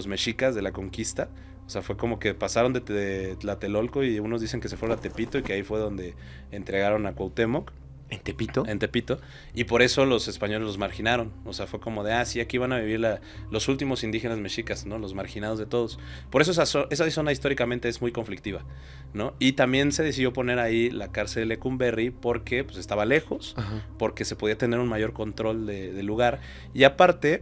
mexicas de la conquista. O sea, fue como que pasaron de Tlatelolco y unos dicen que se fueron a Tepito y que ahí fue donde entregaron a Cuauhtémoc. ¿En Tepito? En Tepito, y por eso los españoles los marginaron. O sea, fue como de, sí, aquí van a vivir los últimos indígenas mexicas, ¿no? Los marginados de todos. Por eso esa zona históricamente es muy conflictiva, ¿no? Y también se decidió poner ahí la cárcel de Lecumberri porque pues, estaba lejos, Ajá. porque se podía tener un mayor control del lugar. Y aparte,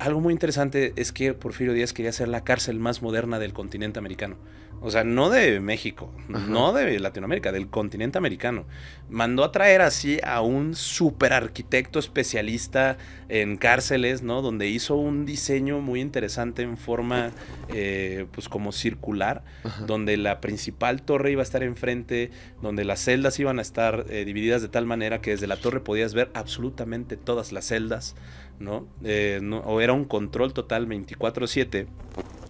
algo muy interesante es que Porfirio Díaz quería hacer la cárcel más moderna del continente americano. O sea, no de México, Ajá. no de Latinoamérica, del continente americano. Mandó a traer así a un super arquitecto especialista en cárceles, ¿no? Donde hizo un diseño muy interesante en forma, pues como circular, Ajá. donde la principal torre iba a estar enfrente, donde las celdas iban a estar divididas de tal manera que desde la torre podías ver absolutamente todas las celdas, ¿no? O era un control total 24/7,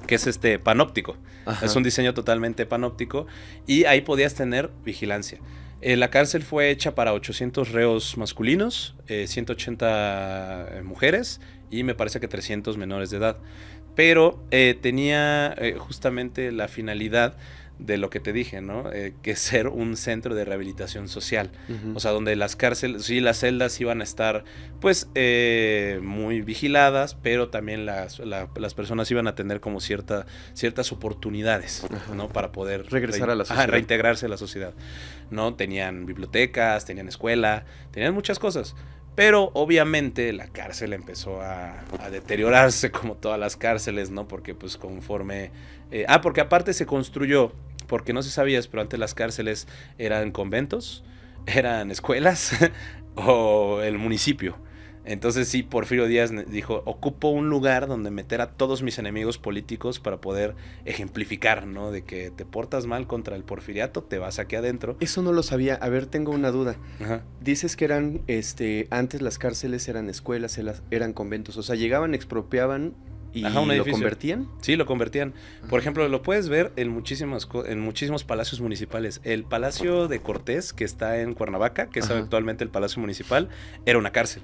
que es panóptico. Ajá. Es un diseño totalmente panóptico y ahí podías tener vigilancia. La cárcel fue hecha para 800 reos masculinos, 180 mujeres y me parece que 300 menores de edad. Pero tenía justamente la finalidad de lo que te dije, ¿no? Que ser un centro de rehabilitación social. Uh-huh. O sea, donde las cárceles, sí, las celdas iban a estar, pues, muy vigiladas, pero también las personas iban a tener como ciertas oportunidades, Ajá. ¿no? Para poder Regresar a la sociedad. reintegrarse a la sociedad, ¿no? Tenían bibliotecas, tenían escuela, tenían muchas cosas. Pero obviamente la cárcel empezó a deteriorarse como todas las cárceles, ¿no? Porque pues conforme... porque aparte se construyó, porque no se sabías, pero antes las cárceles eran conventos, eran escuelas o el municipio. Entonces sí, Porfirio Díaz dijo, ocupo un lugar donde meter a todos mis enemigos políticos para poder ejemplificar, ¿no? De que te portas mal contra el porfiriato, te vas aquí adentro. Eso no lo sabía. A ver, tengo una duda. Ajá. Dices que eran, antes las cárceles eran escuelas, eran conventos. O sea, llegaban, expropiaban y Ajá, lo convertían. Sí, lo convertían. Por Ajá. ejemplo, lo puedes ver en muchísimos palacios municipales. El Palacio de Cortés, que está en Cuernavaca, que es Ajá. actualmente el Palacio Municipal, era una cárcel.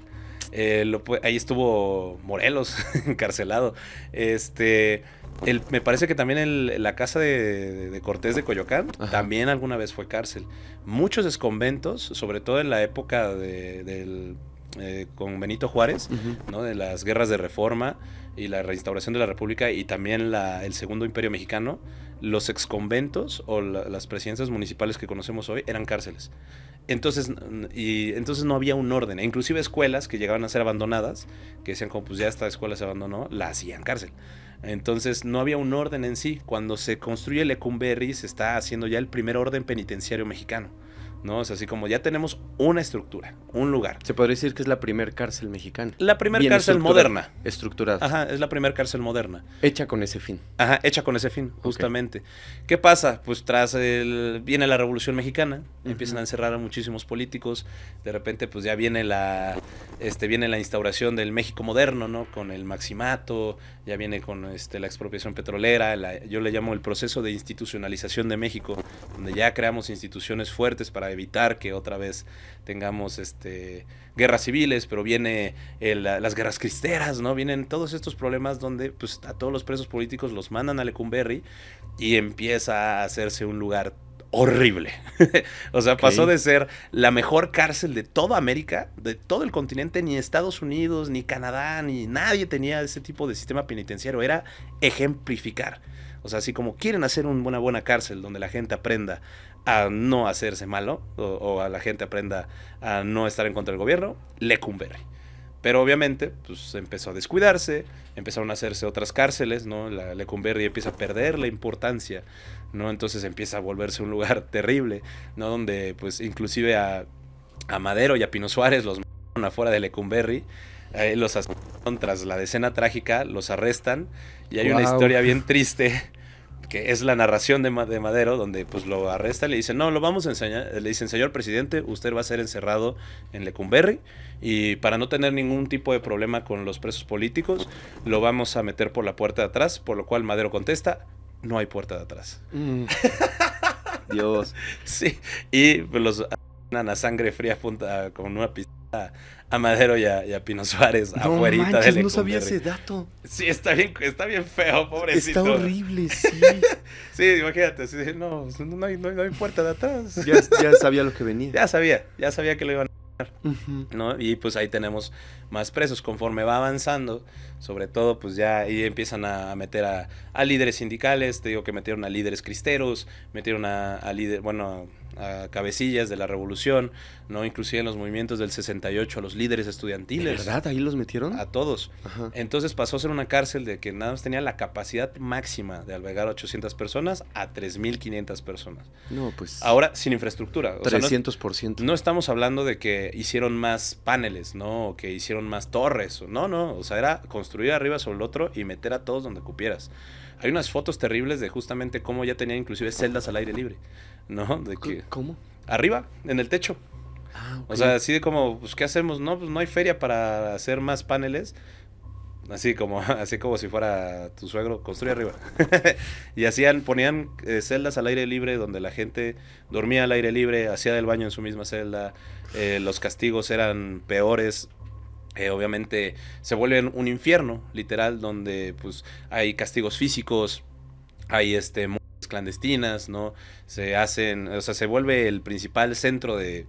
Ahí estuvo Morelos encarcelado. Me parece que también la casa de Cortés de Coyoacán, Ajá. también alguna vez fue cárcel. Muchos exconventos, sobre todo en la época con Benito Juárez, Uh-huh. ¿no? De las guerras de reforma y la reinstauración de la República y también el Segundo Imperio Mexicano, los exconventos o las presidencias municipales que conocemos hoy eran cárceles. Entonces no había un orden. Inclusive escuelas que llegaban a ser abandonadas, que decían como pues ya esta escuela se abandonó, la hacían cárcel. Entonces no había un orden en sí. Cuando se construye Lecumberri se está haciendo ya el primer orden penitenciario mexicano, ¿no? O sea, así como ya tenemos una estructura, un lugar. Se podría decir que es la primer cárcel mexicana. La primera Bien cárcel moderna. Estructurada. Ajá, es la primera cárcel moderna. Hecha con ese fin. Ajá, hecha con ese fin, justamente. Okay. ¿Qué pasa? Pues viene la Revolución Mexicana, empiezan a encerrar a muchísimos políticos, de repente pues ya viene viene la instauración del México moderno, ¿no? Con el maximato, ya viene con la expropiación petrolera, yo le llamo el proceso de institucionalización de México, donde ya creamos instituciones fuertes para evitar que otra vez tengamos guerras civiles, pero viene las guerras cristeras, ¿no? Vienen todos estos problemas donde pues a todos los presos políticos los mandan a Lecumberri y empieza a hacerse un lugar horrible. O sea, pasó de ser la mejor cárcel de toda América, de todo el continente, ni Estados Unidos, ni Canadá, ni nadie tenía ese tipo de sistema penitenciario. Era ejemplificar. O sea, así como quieren hacer una buena cárcel donde la gente aprenda a no hacerse malo o a la gente aprenda a no estar en contra del gobierno, Lecumberri. Pero obviamente, pues empezó a descuidarse, empezaron a hacerse otras cárceles, ¿no? La Lecumberri empieza a perder la importancia, ¿no? Entonces empieza a volverse un lugar terrible, ¿no? Donde, pues, inclusive a Madero y a Pino Suárez los mataron afuera de Lecumberri, los asesinaron tras la decena trágica, los arrestan, y hay una historia bien triste, que es la narración de Madero, donde pues lo arresta y le dicen, no, lo vamos a enseñar, le dicen, señor presidente, usted va a ser encerrado en Lecumberri y para no tener ningún tipo de problema con los presos políticos, lo vamos a meter por la puerta de atrás, por lo cual Madero contesta, no hay puerta de atrás. Dios. Sí, y los asesinan a sangre fría con una pistola a Madero y a Pino Suárez No afuerita manches, de no sabía Lecumberri. ese dato. Sí, está bien feo, pobrecito. Está horrible, sí. Sí, imagínate, así de, no, no hay puerta de atrás. Ya sabía lo que venía. Ya sabía que lo iban Ujú. ¿no? Y pues ahí tenemos más presos. Conforme va avanzando, sobre todo, pues ya ahí empiezan a meter a líderes sindicales. Te digo que metieron a líderes cristeros, metieron a líderes, bueno, a cabecillas de la revolución, ¿no? Inclusive en los movimientos del 68, a los líderes ¿De estudiantiles. verdad? ¿Ahí los metieron? A todos. Ajá. Entonces pasó a ser una cárcel de que nada más tenía la capacidad máxima de albergar a 800 personas a 3.500 personas. No, pues. Ahora, sin infraestructura. O sea, 300%. no estamos hablando de que hicieron más paneles, ¿no? O que hicieron más torres. No. O sea, era construir arriba sobre el otro y meter a todos donde cupieras. Hay unas fotos terribles de justamente cómo ya tenían inclusive celdas al aire libre, ¿no? De que ¿Cómo? arriba, en el techo. Ah, ok. O sea, así de como, pues, ¿qué hacemos? No, pues no hay feria para hacer más paneles. Así como si fuera tu suegro, construye arriba. Y ponían celdas al aire libre donde la gente dormía al aire libre, hacía del baño en su misma celda. Los castigos eran peores. Obviamente se vuelven un infierno, literal, donde pues hay castigos físicos, hay muertes clandestinas, ¿no? Se vuelve el principal centro de.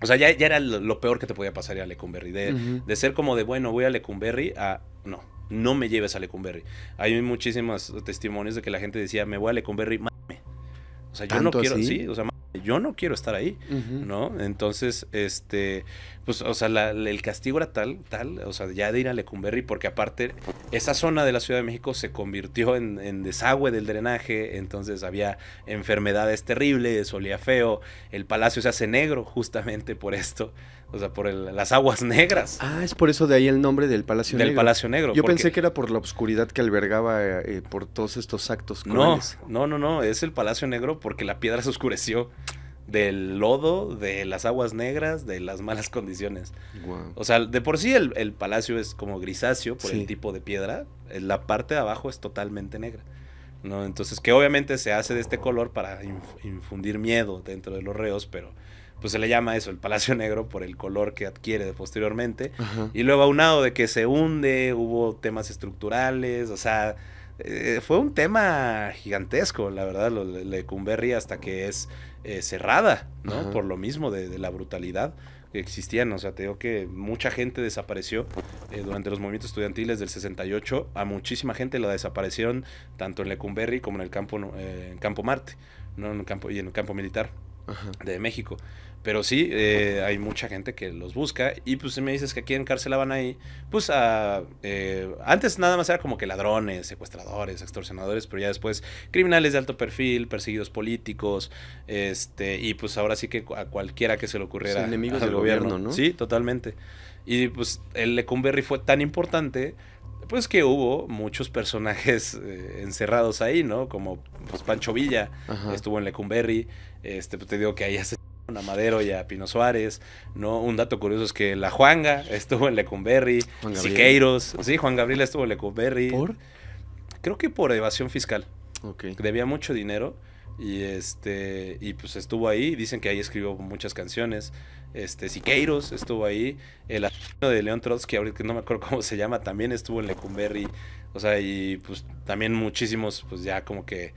O sea, ya era lo peor que te podía pasar ir a Lecumberri. Ujú. De ser como de, bueno, voy a Lecumberri a, no me lleves a Lecumberri. Hay muchísimos testimonios de que la gente decía, me voy a Lecumberri, mame. O sea, yo no ¿Tanto quiero, así? sí, o sea, yo no quiero estar ahí, Ujú. ¿no? Entonces, pues, o sea, el castigo era tal, o sea, ya de ir a Lecumberri, porque aparte, esa zona de la Ciudad de México se convirtió en desagüe del drenaje, entonces había enfermedades terribles, olía feo, el palacio se hace negro justamente por esto, o sea, por las aguas negras Ah, es por eso de ahí el nombre del Palacio del Negro. Palacio Negro. Yo porque- pensé que era por la oscuridad que albergaba por todos estos actos No, crueles. no, es el Palacio Negro porque la piedra se oscureció del lodo, de las aguas negras, de las malas condiciones. Guau. O sea, de por sí el palacio es como grisáceo por Sí. el tipo de piedra, la parte de abajo es totalmente negra, ¿no? Entonces, que obviamente se hace de este color para infundir miedo dentro de los reos, pero pues se le llama eso, el Palacio Negro, por el color que adquiere posteriormente. Ajá. Y luego aunado de que se hunde, hubo temas estructurales, o sea, fue un tema gigantesco, la verdad, Lecumberri hasta que es cerrada, ¿no? Ajá. Por lo mismo de la brutalidad que existían, o sea, te digo que mucha gente desapareció durante los movimientos estudiantiles del 68, a muchísima gente la desaparecieron tanto en Lecumberri como en el campo Marte, ¿no? Y en el campo militar Ajá. de México. Pero sí, hay mucha gente que los busca. Y pues si me dices que aquí encarcelaban ahí, pues antes nada más era como que ladrones, secuestradores, extorsionadores, pero ya después criminales de alto perfil, perseguidos políticos, y pues ahora sí que a cualquiera que se le ocurriera. Sí, enemigos al del gobierno, ¿no? Sí, totalmente. Y pues el Lecumberri fue tan importante, pues que hubo muchos personajes encerrados ahí, ¿no? Como pues Pancho Villa Ajá. estuvo en Lecumberri, pues te digo que ahí asesinaron a Madero y a Pino Suárez, ¿no? Un dato curioso es que la Juanga estuvo en Lecumberri, Juan Gabriel. Siqueiros, sí, Juan Gabriel estuvo en Lecumberri. ¿Por? Creo que por evasión fiscal, Ok. debía mucho dinero y pues estuvo ahí, dicen que ahí escribió muchas canciones. Siqueiros estuvo ahí, el asesino de León Trotsky, ahorita que no me acuerdo cómo se llama, también estuvo en Lecumberri, o sea, y pues también muchísimos, pues ya como que,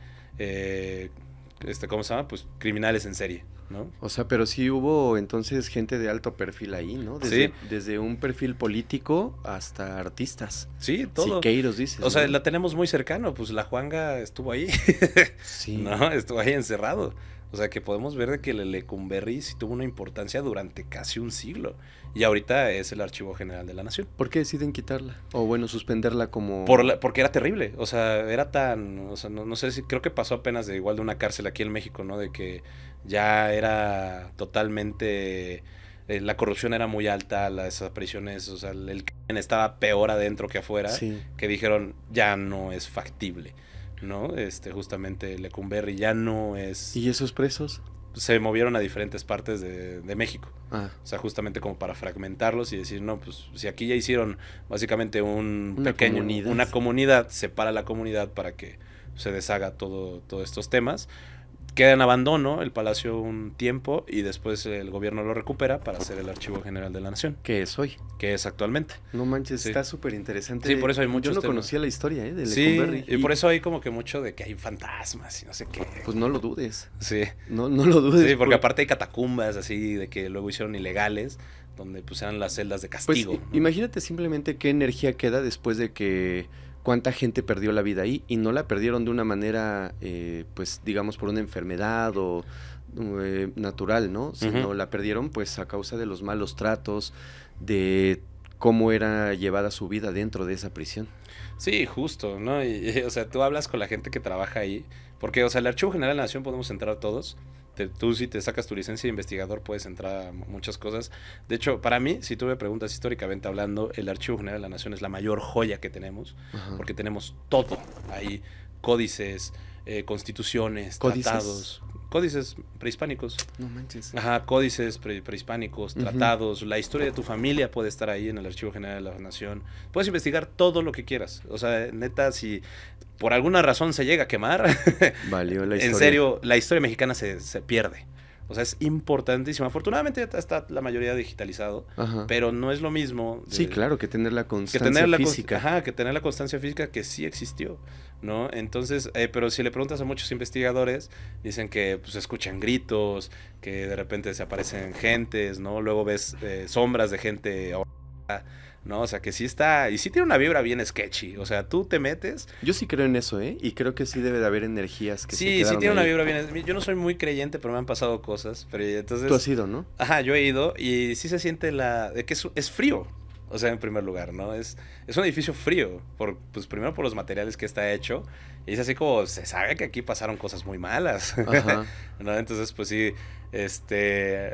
¿cómo se llama? Pues criminales en serie, ¿no? O sea, pero sí hubo entonces gente de alto perfil ahí, ¿no? Sí. Desde un perfil político hasta artistas. Sí, todo. Siqueiros, dices. O sea, ¿no? la tenemos muy cercano, pues la Juanga estuvo ahí, Sí. ¿no? Estuvo ahí encerrado. O sea, que podemos ver de que el Lecumberri sí tuvo una importancia durante casi un siglo. Y ahorita es el Archivo General de la Nación. ¿Por qué deciden quitarla? O bueno, suspenderla como... Porque era terrible, o sea, era tan, o sea, no sé si, creo que pasó apenas de igual de una cárcel aquí en México, ¿no? De que ya era totalmente, la corrupción era muy alta, las desapariciones, o sea, el crimen estaba peor adentro que afuera, Sí. que dijeron, ya no es factible, ¿no? Justamente Lecumberri ya no es, ¿Y esos presos? se movieron a diferentes partes de México. Ah, O sea, justamente como para fragmentarlos y decir, no, pues si aquí ya hicieron básicamente Una comunidad. una comunidad, separa la comunidad para que se deshaga todos estos temas. queda en abandono el palacio un tiempo y después el gobierno lo recupera para hacer el Archivo General de la Nación, ¿Qué es hoy? que es actualmente. No manches, Sí. está súper interesante. Sí, por eso hay muchos Yo no temas. conocía la historia, de Sí, Lecumberri. y por eso hay como que mucho de que hay fantasmas y no sé qué. Pues no lo dudes. Sí, No lo dudes. sí, porque aparte hay catacumbas así de que luego hicieron ilegales, donde pues eran las celdas de Pues castigo. ¿no? imagínate simplemente qué energía queda después de que cuánta gente perdió la vida ahí y no la perdieron de una manera, pues digamos por una enfermedad o natural, ¿no? Sino Ujú. la perdieron pues a causa de los malos tratos, de cómo era llevada su vida dentro de esa prisión. Sí, justo, ¿no? O sea, tú hablas con la gente que trabaja ahí, porque, o sea, el Archivo General de la Nación podemos entrar todos. Tú si te sacas tu licencia de investigador puedes entrar a muchas cosas. De hecho, para mí, si tú me preguntas históricamente hablando, el Archivo General de la Nación es la mayor joya que tenemos, Ajá. porque tenemos todo ahí, códices, constituciones, ¿Códices? tratados, códices prehispánicos. No manches. Ajá, códices prehispánicos, Ujú. tratados, la historia de tu familia puede estar ahí en el Archivo General de la Nación. Puedes investigar todo lo que quieras. O sea, neta, si por alguna razón se llega a quemar, Valió la en historia. serio, la historia mexicana se pierde. O sea, es importantísimo. Afortunadamente ya está la mayoría digitalizado, Ajá. pero no es lo mismo Sí, claro, que tener la que constancia tener física. ajá, que tener la constancia física que sí existió, ¿no? Entonces, pero si le preguntas a muchos investigadores, dicen que pues escuchan gritos, que de repente se aparecen gentes, ¿no? Luego ves sombras de gente, ¿no? O sea, que sí está, y sí tiene una vibra bien sketchy, o sea, tú te metes. Yo sí creo en eso, ¿eh? Y creo que sí debe de haber energías que se Sí, sí quedaron tiene una ahí. vibra bien. Yo no soy muy creyente, pero me han pasado cosas. Pero entonces. Tú has ido, ¿no? Ajá, yo he ido y sí se siente de que es frío. O sea, en primer lugar, ¿no? Es un edificio frío. Pues primero por los materiales que está hecho. Y es así como se sabe que aquí pasaron cosas muy malas. Ajá. ¿No? Entonces, pues sí,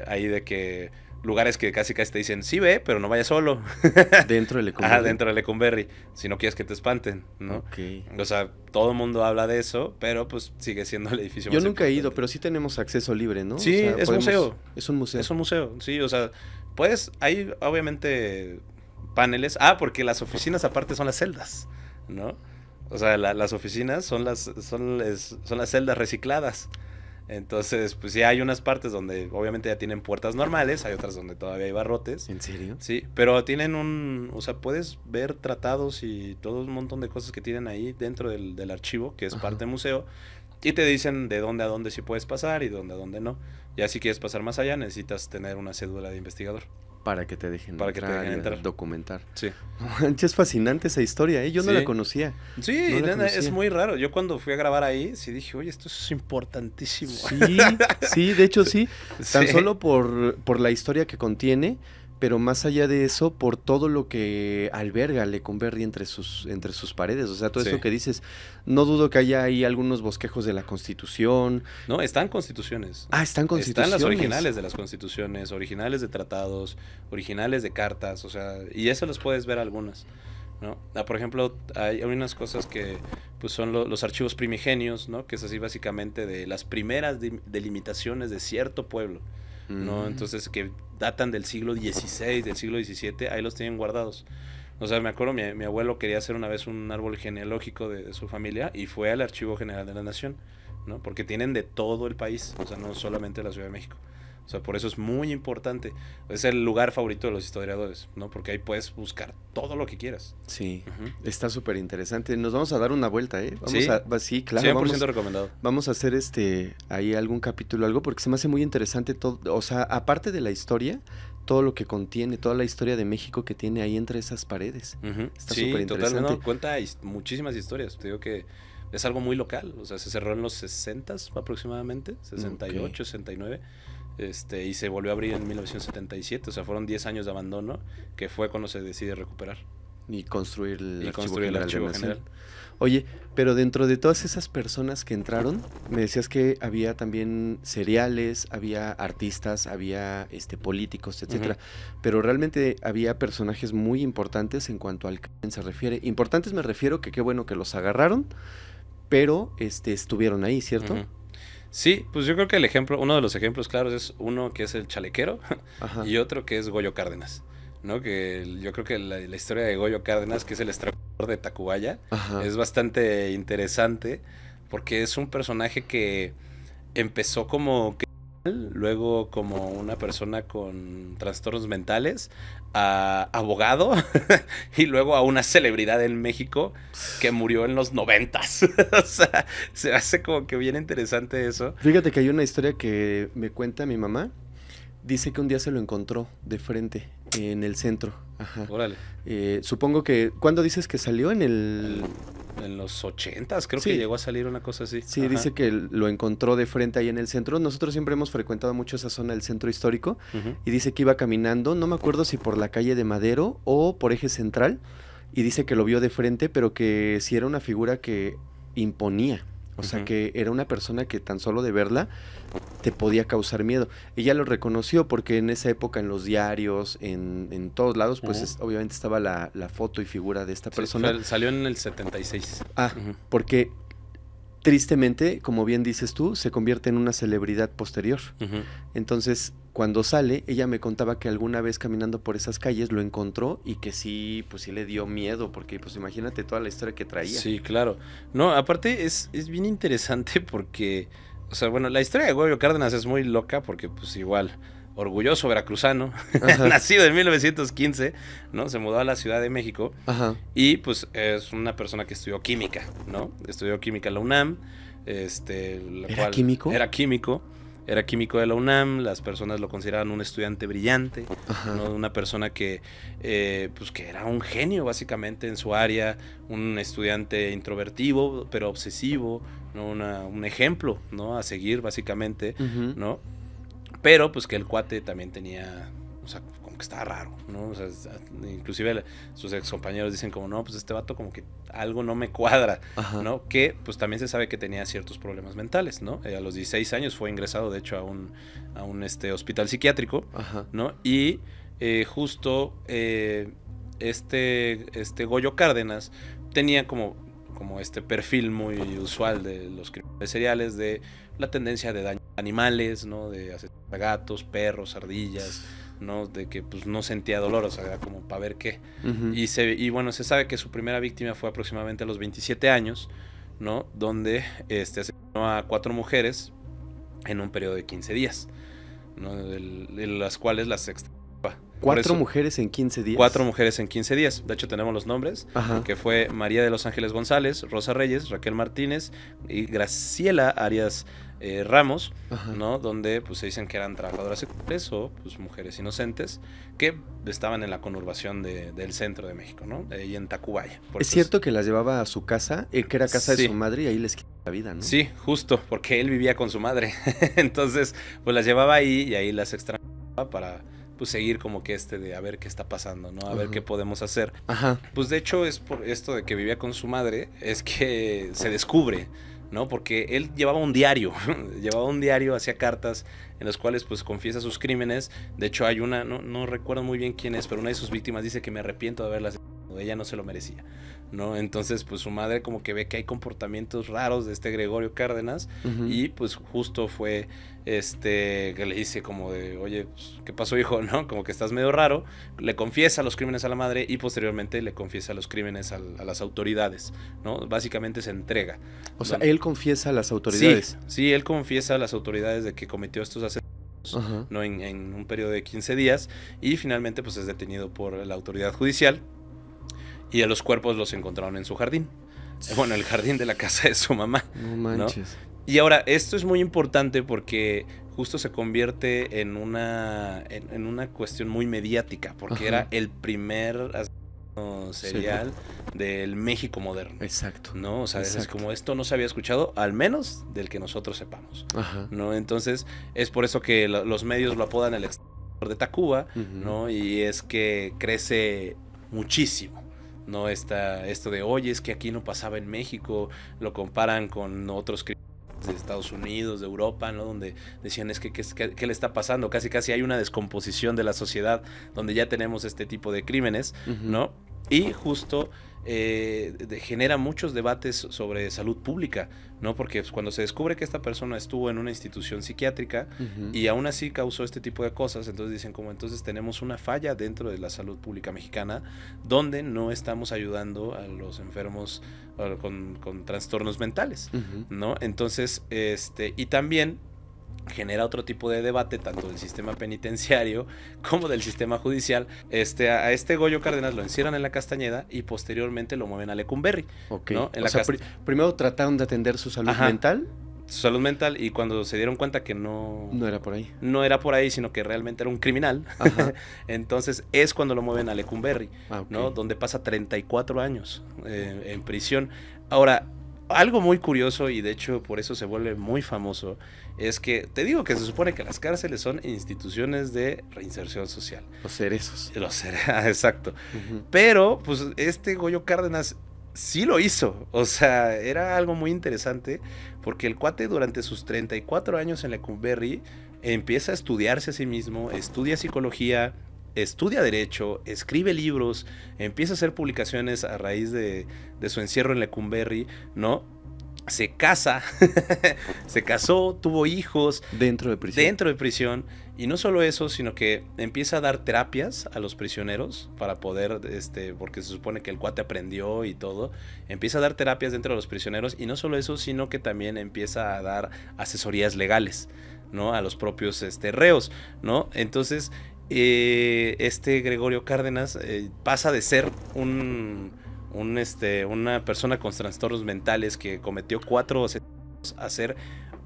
ahí de que lugares que casi casi te dicen, sí ve, pero no vayas solo. Dentro de Ajá, Lecumberri. dentro de Lecumberri, si no quieres que te espanten, ¿no? Ok. O sea, todo el mundo habla de eso, pero pues sigue siendo el edificio Yo más nunca he ido, importante. pero sí tenemos acceso libre, ¿no? Sí, es museo. Es un museo. Es un museo, sí, o sea, hay obviamente paneles. Porque las oficinas aparte son las celdas, ¿no? O sea, las oficinas son las celdas recicladas. Entonces, pues sí hay unas partes donde obviamente ya tienen puertas normales, hay otras donde todavía hay barrotes. ¿En serio? Sí, pero tienen o sea, puedes ver tratados y todo un montón de cosas que tienen ahí dentro del archivo, que es Ajá. parte del museo, y te dicen de dónde a dónde sí puedes pasar y de dónde a dónde no. Ya si quieres pasar más allá, necesitas tener una cédula de investigador. Para que te dejen Para que te dejen y entrar. documentar. Sí. No manches, es fascinante esa historia, ¿eh? Yo no Sí. la conocía. Sí, No la nena, es conocía. muy raro. Yo cuando fui a grabar ahí, sí dije, oye, esto es importantísimo. Sí, sí, de hecho sí. Tan Sí. solo por la historia que contiene, pero más allá de eso, por todo lo que alberga Lecumberri entre sus paredes. O sea, todo Sí. eso que dices, no dudo que haya ahí algunos bosquejos de la Constitución. No, están constituciones. Ah, están constituciones. Están las originales de las constituciones, originales de tratados, originales de cartas, o sea, y eso los puedes ver algunas, ¿no? Por ejemplo, hay unas cosas que pues son los archivos primigenios, ¿no? Que es así básicamente de las primeras delimitaciones de cierto pueblo, ¿no? Mm. Entonces que datan del siglo XVI, del siglo XVII, ahí los tienen guardados. O sea, me acuerdo, mi abuelo quería hacer una vez un árbol genealógico de su familia y fue al Archivo General de la Nación, ¿no? Porque tienen de todo el país, o sea, no solamente la Ciudad de México. O sea, por eso es muy importante. Es el lugar favorito de los historiadores, ¿no? Porque ahí puedes buscar todo lo que quieras. Sí, Ujú. está súper interesante. Nos vamos a dar una vuelta, ¿eh? ¿Sí? Sí, claro, 100% recomendado. vamos a hacer ahí algún capítulo, algo, porque se me hace muy interesante todo, o sea, aparte de la historia, todo lo que contiene, toda la historia de México que tiene ahí entre esas paredes. Ujú. Está Sí, súper totalmente. interesante. No, cuenta muchísimas historias. Te digo que es algo muy local. O sea, se cerró en los 60 aproximadamente, 68, Ok. 69. Y se volvió a abrir en 1977. O sea, fueron 10 años de abandono, que fue cuando se decide recuperar. Y construir el Y Archivo construir el General de Archivo la Nación. General. Oye, pero dentro de todas esas personas que entraron, me decías que había también seriales, había artistas, había políticos, etcétera. Pero realmente había personajes muy importantes en cuanto al crimen se refiere. Importantes me refiero que qué bueno que los agarraron, pero estuvieron ahí, ¿cierto? Ujú. Sí, pues yo creo que uno de los ejemplos claros es uno que es el chalequero Ajá. y otro que es Goyo Cárdenas, ¿no? Que yo creo que la historia de Goyo Cárdenas, que es el extractor de Tacubaya, Ajá. es bastante interesante porque es un personaje que empezó como criminal, luego como una persona con trastornos mentales, a abogado y luego a una celebridad en México que murió en los 90s. O sea, se hace como que bien interesante eso. Fíjate que hay una historia que me cuenta mi mamá. Dice que un día se lo encontró de frente en el centro. Ajá. Órale. Supongo que... ¿Cuándo dices que salió? En los 80s, creo Sí. que llegó a salir una cosa así. Sí, Ajá. dice que lo encontró de frente ahí en el centro. Nosotros siempre hemos frecuentado mucho esa zona del centro histórico. Ujú. Y dice que iba caminando, no me acuerdo si por la calle de Madero o por Eje Central. Y dice que lo vio de frente, pero que sí era una figura que imponía. O sea, Ujú. que era una persona que tan solo de verla te podía causar miedo. Ella lo reconoció porque en esa época en los diarios, en todos lados, pues Ujú. obviamente estaba la foto y figura de esta Sí, persona. salió en el 76. Ah, Ujú. porque tristemente, como bien dices tú, se convierte en una celebridad posterior. Ujú. Entonces, cuando sale, ella me contaba que alguna vez caminando por esas calles lo encontró y que sí, pues sí le dio miedo, porque pues imagínate toda la historia que traía. Sí, claro. No, aparte es bien interesante porque, o sea, bueno, la historia de Goyo Cárdenas es muy loca porque pues igual, orgulloso veracruzano, Ajá, nacido en 1915, ¿no? Se mudó a la Ciudad de México ajá. y pues es una persona que estudió química, ¿no? Estudió química en la UNAM, la ¿Era cual químico? era químico de la UNAM, las personas lo consideraban un estudiante brillante, Ajá. ¿no? Una persona que, pues que era un genio básicamente en su área, un estudiante introvertido, pero obsesivo, ¿no? Un ejemplo, ¿no? A seguir básicamente, Ujú. ¿no? Pero pues que el cuate también tenía, o sea, como que estaba raro, ¿no? O sea, inclusive sus ex compañeros dicen como, no, pues este vato como que algo no me cuadra, Ajá. ¿no? Que pues también se sabe que tenía ciertos problemas mentales, ¿no? A los 16 años fue ingresado, de hecho, a un hospital psiquiátrico, Ajá. ¿no? Y justo Goyo Cárdenas tenía como este perfil muy usual de los criminales seriales, de la tendencia de dañar animales, ¿no? De asesinar a gatos, perros, ardillas, ¿no? De que pues no sentía dolor, o sea, era como para ver qué. Ujú. Y bueno, se sabe que su primera víctima fue aproximadamente a los 27 años, ¿no? Donde asesinó a 4 mujeres en un periodo de 15 días, ¿no? De las cuales las extrañaba. Por 4 eso, mujeres en 15 días. 4 mujeres en 15 días. De hecho, tenemos los nombres, Ajá. que fue María de los Ángeles González, Rosa Reyes, Raquel Martínez y Graciela Arias Ramos, Ajá. ¿no? Donde pues se dicen que eran trabajadoras sexuales o pues mujeres inocentes que estaban en la conurbación del centro de México, ¿no? Y en Tacubaya. Es cierto que las llevaba a su casa, que era casa de Sí. su madre y ahí les quitaba la vida, ¿no? Sí, justo, porque él vivía con su madre. Entonces, pues las llevaba ahí y ahí las extrañaba para pues seguir como que de a ver qué está pasando, ¿no? A ver Ajá. qué podemos hacer. Ajá. Pues de hecho es por esto de que vivía con su madre, es que se descubre, ¿no? Porque él llevaba un diario, hacía cartas en las cuales pues confiesa sus crímenes. De hecho hay una, no recuerdo muy bien quién es, pero una de sus víctimas dice que me arrepiento de haberla asesinado, ella no se lo merecía, ¿no? Entonces pues su madre como que ve que hay comportamientos raros de Gregorio Cárdenas. Ujú. Y pues justo fue que le dice como de, oye, pues, ¿qué pasó, hijo? ¿No? Como que estás medio raro. Le confiesa los crímenes a la madre y posteriormente le confiesa los crímenes a las autoridades, ¿no? Básicamente se entrega. O sea, ¿no? él confiesa a las autoridades. Sí, él confiesa a las autoridades de que cometió estos asesinatos, Ajá. ¿no? En un periodo de 15 días y finalmente pues es detenido por la autoridad judicial y a los cuerpos los encontraron en su jardín. Bueno, el jardín de la casa de su mamá. No manches. Y ahora, esto es muy importante porque justo se convierte en una cuestión muy mediática, porque Ajá. era el primer asesino serial del México moderno, Exacto. ¿no? O sea, es Exacto. como esto no se había escuchado, al menos del que nosotros sepamos, Ajá. ¿no? Entonces, es por eso que los medios lo apodan el exterminador de Tacuba, Ujú. ¿no? Y es que crece muchísimo. No está esto de, oye, es que aquí no pasaba en México, lo comparan con otros crímenes de Estados Unidos, de Europa, ¿no? Donde decían, ¿qué le está pasando? Casi hay una descomposición de la sociedad donde ya tenemos este tipo de crímenes, Ujú. ¿no? y justo genera muchos debates sobre salud pública, ¿no? Porque pues, cuando se descubre que esta persona estuvo en una institución psiquiátrica y aún así causó este tipo de cosas, entonces dicen como entonces tenemos una falla dentro de la salud pública mexicana donde no estamos ayudando a los enfermos con trastornos mentales, ¿no? Entonces, y también genera otro tipo de debate tanto del sistema penitenciario como del sistema judicial. A este Goyo Cárdenas lo encierran en la Castañeda y posteriormente lo mueven a Lecumberri, okay. ¿no? O sea, primero trataron de atender su salud mental. Su salud mental, y cuando se dieron cuenta que no era por ahí. No era por ahí, sino que realmente era un criminal, entonces es cuando lo mueven a Lecumberri, ¿no? Donde pasa 34 años en prisión. Ahora, algo muy curioso, y de hecho por eso se vuelve muy famoso, es que te digo que se supone que las cárceles son instituciones de reinserción social. Los cerezos. Exacto. Pero, pues, Goyo Cárdenas sí lo hizo. O sea, era algo muy interesante porque el cuate durante sus 34 años en Lecumberri empieza a estudiarse a sí mismo, estudia psicología, estudia derecho, escribe libros, empieza a hacer publicaciones a raíz de su encierro en Lecumberri, ¿no? Se casa, se casó, tuvo hijos. Dentro de prisión. Y no solo eso, sino que empieza a dar terapias a los prisioneros para poder, porque se supone que el cuate aprendió y todo. Empieza a dar terapias dentro de los prisioneros. Y no solo eso, sino que también empieza a dar asesorías legales, ¿no? A los propios reos, ¿no? Entonces, Gregorio Cárdenas pasa de ser una persona con trastornos mentales que cometió 4 asesinatos a ser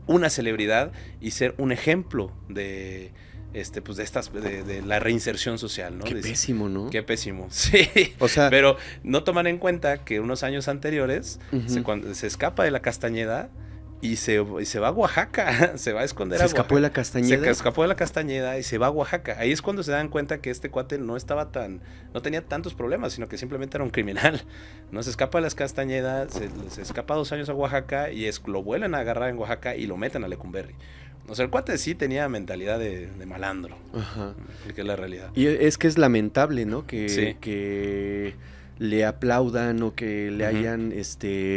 una celebridad y ser un ejemplo de de la reinserción social, ¿no? Qué pésimo, ¿no? Qué pésimo, sí. O sea, pero no toman en cuenta que unos años anteriores cuando se escapa de la Castañeda y se va a Oaxaca, se va a esconder a Oaxaca. ¿Se escapó de la Castañeda? Se escapó de la Castañeda y se va a Oaxaca. Ahí es cuando se dan cuenta que este cuate no tenía tantos problemas, sino que simplemente era un criminal. No se escapa de las Castañedas, se escapa 2 años a Oaxaca y lo vuelven a agarrar en Oaxaca y lo meten a Lecumberri. O sea, el cuate sí tenía mentalidad de malandro, que es la realidad. Y es que es lamentable, ¿no? Que le aplaudan o que le hayan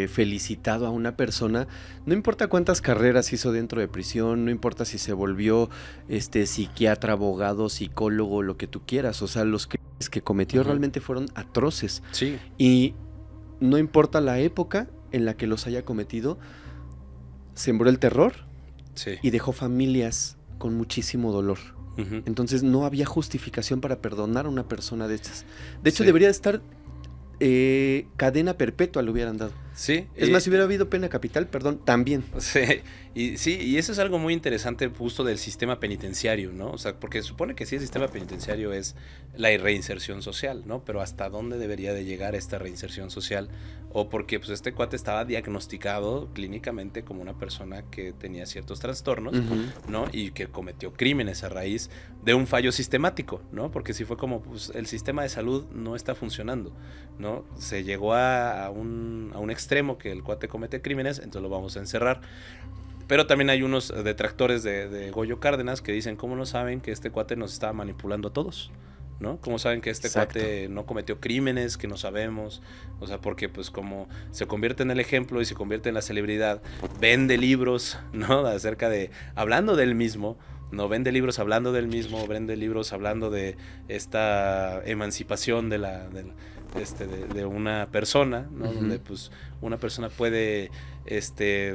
felicitado a una persona, no importa cuántas carreras hizo dentro de prisión, no importa si se volvió psiquiatra, abogado, psicólogo, lo que tú quieras, o sea, los crímenes que cometió realmente fueron atroces. Sí. Y no importa la época en la que los haya cometido, sembró el terror y dejó familias con muchísimo dolor. Entonces no había justificación para perdonar a una persona de estas. De hecho, debería estar cadena perpetua le hubieran dado. Sí. Es más, si hubiera habido pena capital, perdón, también. Sí, y eso es algo muy interesante justo del sistema penitenciario, ¿no? O sea, porque se supone que sí el sistema penitenciario es la reinserción social, ¿no? Pero ¿hasta dónde debería de llegar esta reinserción social? O porque pues este cuate estaba diagnosticado clínicamente como una persona que tenía ciertos trastornos, ¿no? Y que cometió crímenes a raíz de un fallo sistemático, ¿no? Porque si fue como, pues el sistema de salud no está funcionando, ¿no? Se llegó a un extremo que el cuate comete crímenes, entonces lo vamos a encerrar. Pero también hay unos detractores de Goyo Cárdenas que dicen, ¿cómo no saben que este cuate nos está manipulando a todos? ¿No? ¿Cómo saben que cuate no cometió crímenes, que no sabemos? O sea, porque pues como se convierte en el ejemplo y se convierte en la celebridad, vende libros, ¿no? Hablando del mismo, no vende libros hablando del mismo, vende libros hablando de esta emancipación de una persona, ¿no? Donde pues una persona puede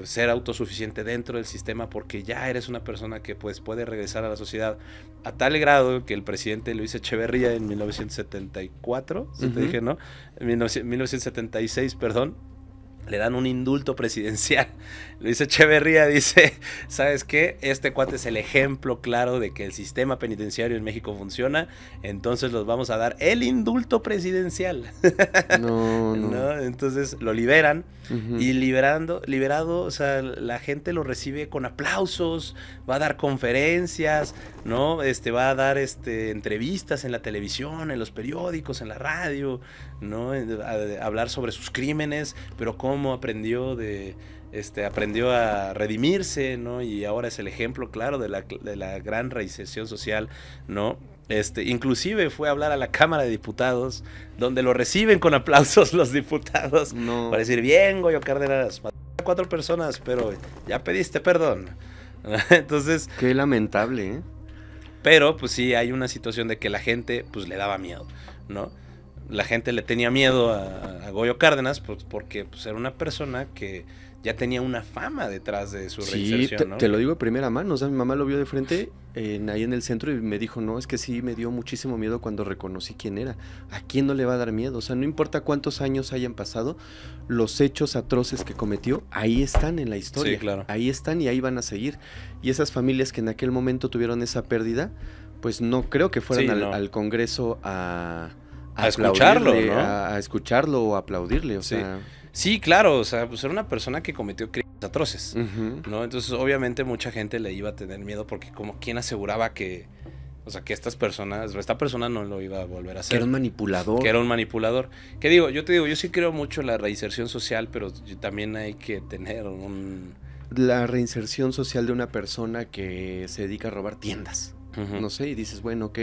ser autosuficiente dentro del sistema porque ya eres una persona que pues puede regresar a la sociedad, a tal grado que el presidente Luis Echeverría en 1974, ¿sí te dije, no? En 1976, perdón, le dan un indulto presidencial. Luis Echeverría dice, ¿sabes qué? Este cuate es el ejemplo claro de que el sistema penitenciario en México funciona, entonces los vamos a dar el indulto presidencial. No. Entonces lo liberan y liberado, o sea, la gente lo recibe con aplausos, va a dar conferencias, ¿no? Va a dar entrevistas en la televisión, en los periódicos, en la radio, ¿no? A hablar sobre sus crímenes, pero cómo aprendió a redimirse, ¿no? Y ahora es el ejemplo claro de la gran reinserción social, ¿no? Inclusive fue a hablar a la Cámara de Diputados, donde lo reciben con aplausos los diputados, No. para decir, bien, Goyo Cárdenas, mataste a 4 personas, pero ya pediste perdón. Entonces, Qué lamentable, ¿eh? pero pues sí hay una situación de que la gente pues le daba miedo, ¿no? La gente le tenía miedo a Goyo Cárdenas pues, porque pues, era una persona que ya tenía una fama detrás de su Sí, reinserción, ¿no? te lo digo de primera mano. O sea, mi mamá lo vio de frente ahí en el centro y me dijo, no, es que sí me dio muchísimo miedo cuando reconocí quién era. ¿A quién no le va a dar miedo? O sea, no importa cuántos años hayan pasado, los hechos atroces que cometió, ahí están en la historia. Sí, claro. Ahí están y ahí van a seguir. Y esas familias que en aquel momento tuvieron esa pérdida, pues no creo que fueran Sí, al, no. al Congreso a escucharlo, aplaudirle, ¿no? a escucharlo o aplaudirle. O Sí. sea, Sí, claro, o sea, pues era una persona que cometió crímenes atroces, ujú. ¿no? Entonces, obviamente, mucha gente le iba a tener miedo porque como quién aseguraba que, o sea, que esta persona no lo iba a volver a Que hacer. era un manipulador. Que era un manipulador. Yo te digo, yo sí creo mucho en la reinserción social, pero también hay que tener La reinserción social de una persona que se dedica a robar tiendas. Ujú. No sé, y dices, bueno, ok,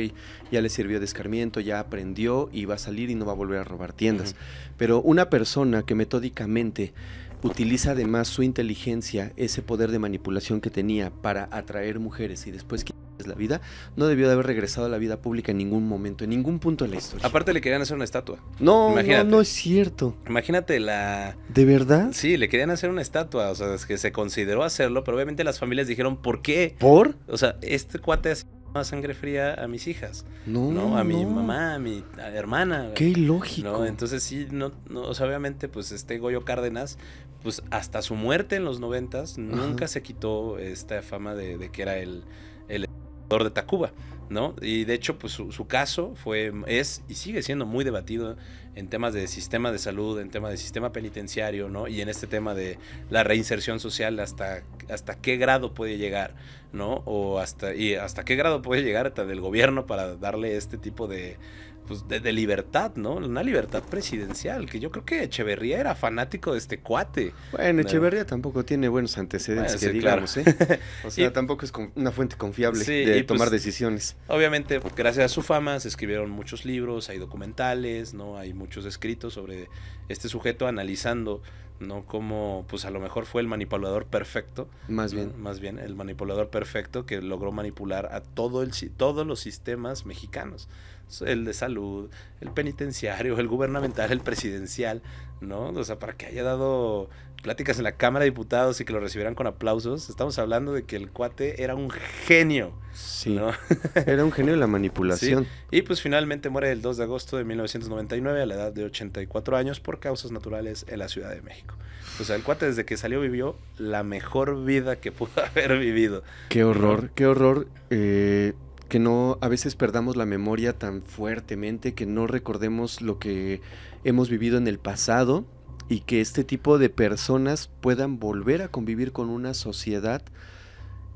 ya le sirvió de escarmiento, ya aprendió y va a salir y no va a volver a robar tiendas. Ujú. Pero una persona que metódicamente utiliza además su inteligencia, ese poder de manipulación que tenía para atraer mujeres y después quitarles la vida, no debió de haber regresado a la vida pública en ningún momento, en ningún punto de la historia. Aparte le querían hacer una estatua. No, imagínate. no es cierto. Imagínate ¿De verdad? Sí, le querían hacer una estatua, o sea, es que se consideró hacerlo, pero obviamente las familias dijeron, ¿por qué? ¿Por? O sea, este cuate hace más sangre fría a mis hijas, No, ¿no? A mi no. mamá, a mi hermana. Qué ilógico. ¿No? Entonces sí, no, o sea, obviamente, pues Goyo Cárdenas, pues hasta su muerte en los 90s, nunca se quitó esta fama de que era el dictador de Tacuba, ¿no? Y de hecho, pues su caso es y sigue siendo muy debatido en temas de sistema de salud, en temas de sistema penitenciario, ¿no? Y en este tema de la reinserción social, hasta qué grado puede llegar, ¿no? Hasta qué grado puede llegar hasta del gobierno para darle este tipo de libertad, ¿no? Una libertad presidencial, que yo creo que Echeverría era fanático de este cuate. Bueno, No. Echeverría tampoco tiene buenos antecedentes, Bueno, que sí, digamos, claro. ¿eh? O sea, Y- tampoco es una fuente confiable Sí, de y pues, tomar decisiones. Obviamente, gracias a su fama, se escribieron muchos libros, hay documentales, ¿no? Hay muchos escritos sobre este sujeto analizando, ¿no? Cómo, pues a lo mejor fue el manipulador perfecto. Más ¿no? bien. Más bien, el manipulador perfecto que logró manipular a todos los sistemas mexicanos. El de salud, el penitenciario, el gubernamental, el presidencial, ¿no? O sea, para que haya dado pláticas en la Cámara de Diputados y que lo recibieran con aplausos, estamos hablando de que el cuate era un genio, Sí. ¿no? Era un genio de la manipulación. Y pues finalmente muere el 2 de agosto de 1999 a la edad de 84 años por causas naturales en la Ciudad de México. O sea, el cuate desde que salió vivió la mejor vida que pudo haber vivido. Qué horror, qué horror. Que no, a veces perdamos la memoria tan fuertemente, que no recordemos lo que hemos vivido en el pasado y que este tipo de personas puedan volver a convivir con una sociedad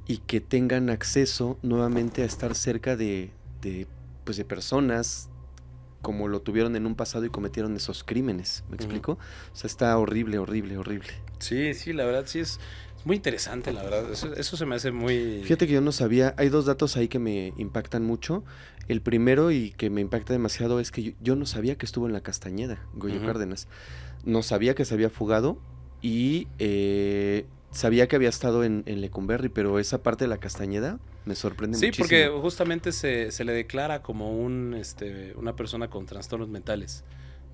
y que tengan acceso nuevamente a estar cerca de personas como lo tuvieron en un pasado y cometieron esos crímenes. ¿Me explico? O sea, está horrible, horrible, horrible. Sí, la verdad sí es muy interesante, la verdad. Eso se me hace muy... Fíjate que yo no sabía, hay dos datos ahí que me impactan mucho. El primero y que me impacta demasiado es que yo no sabía que estuvo en la Castañeda, Goyo Cárdenas. No sabía que se había fugado y sabía que había estado en Lecumberri, pero esa parte de la Castañeda me sorprende Sí, muchísimo. porque justamente se le declara como una persona con trastornos mentales,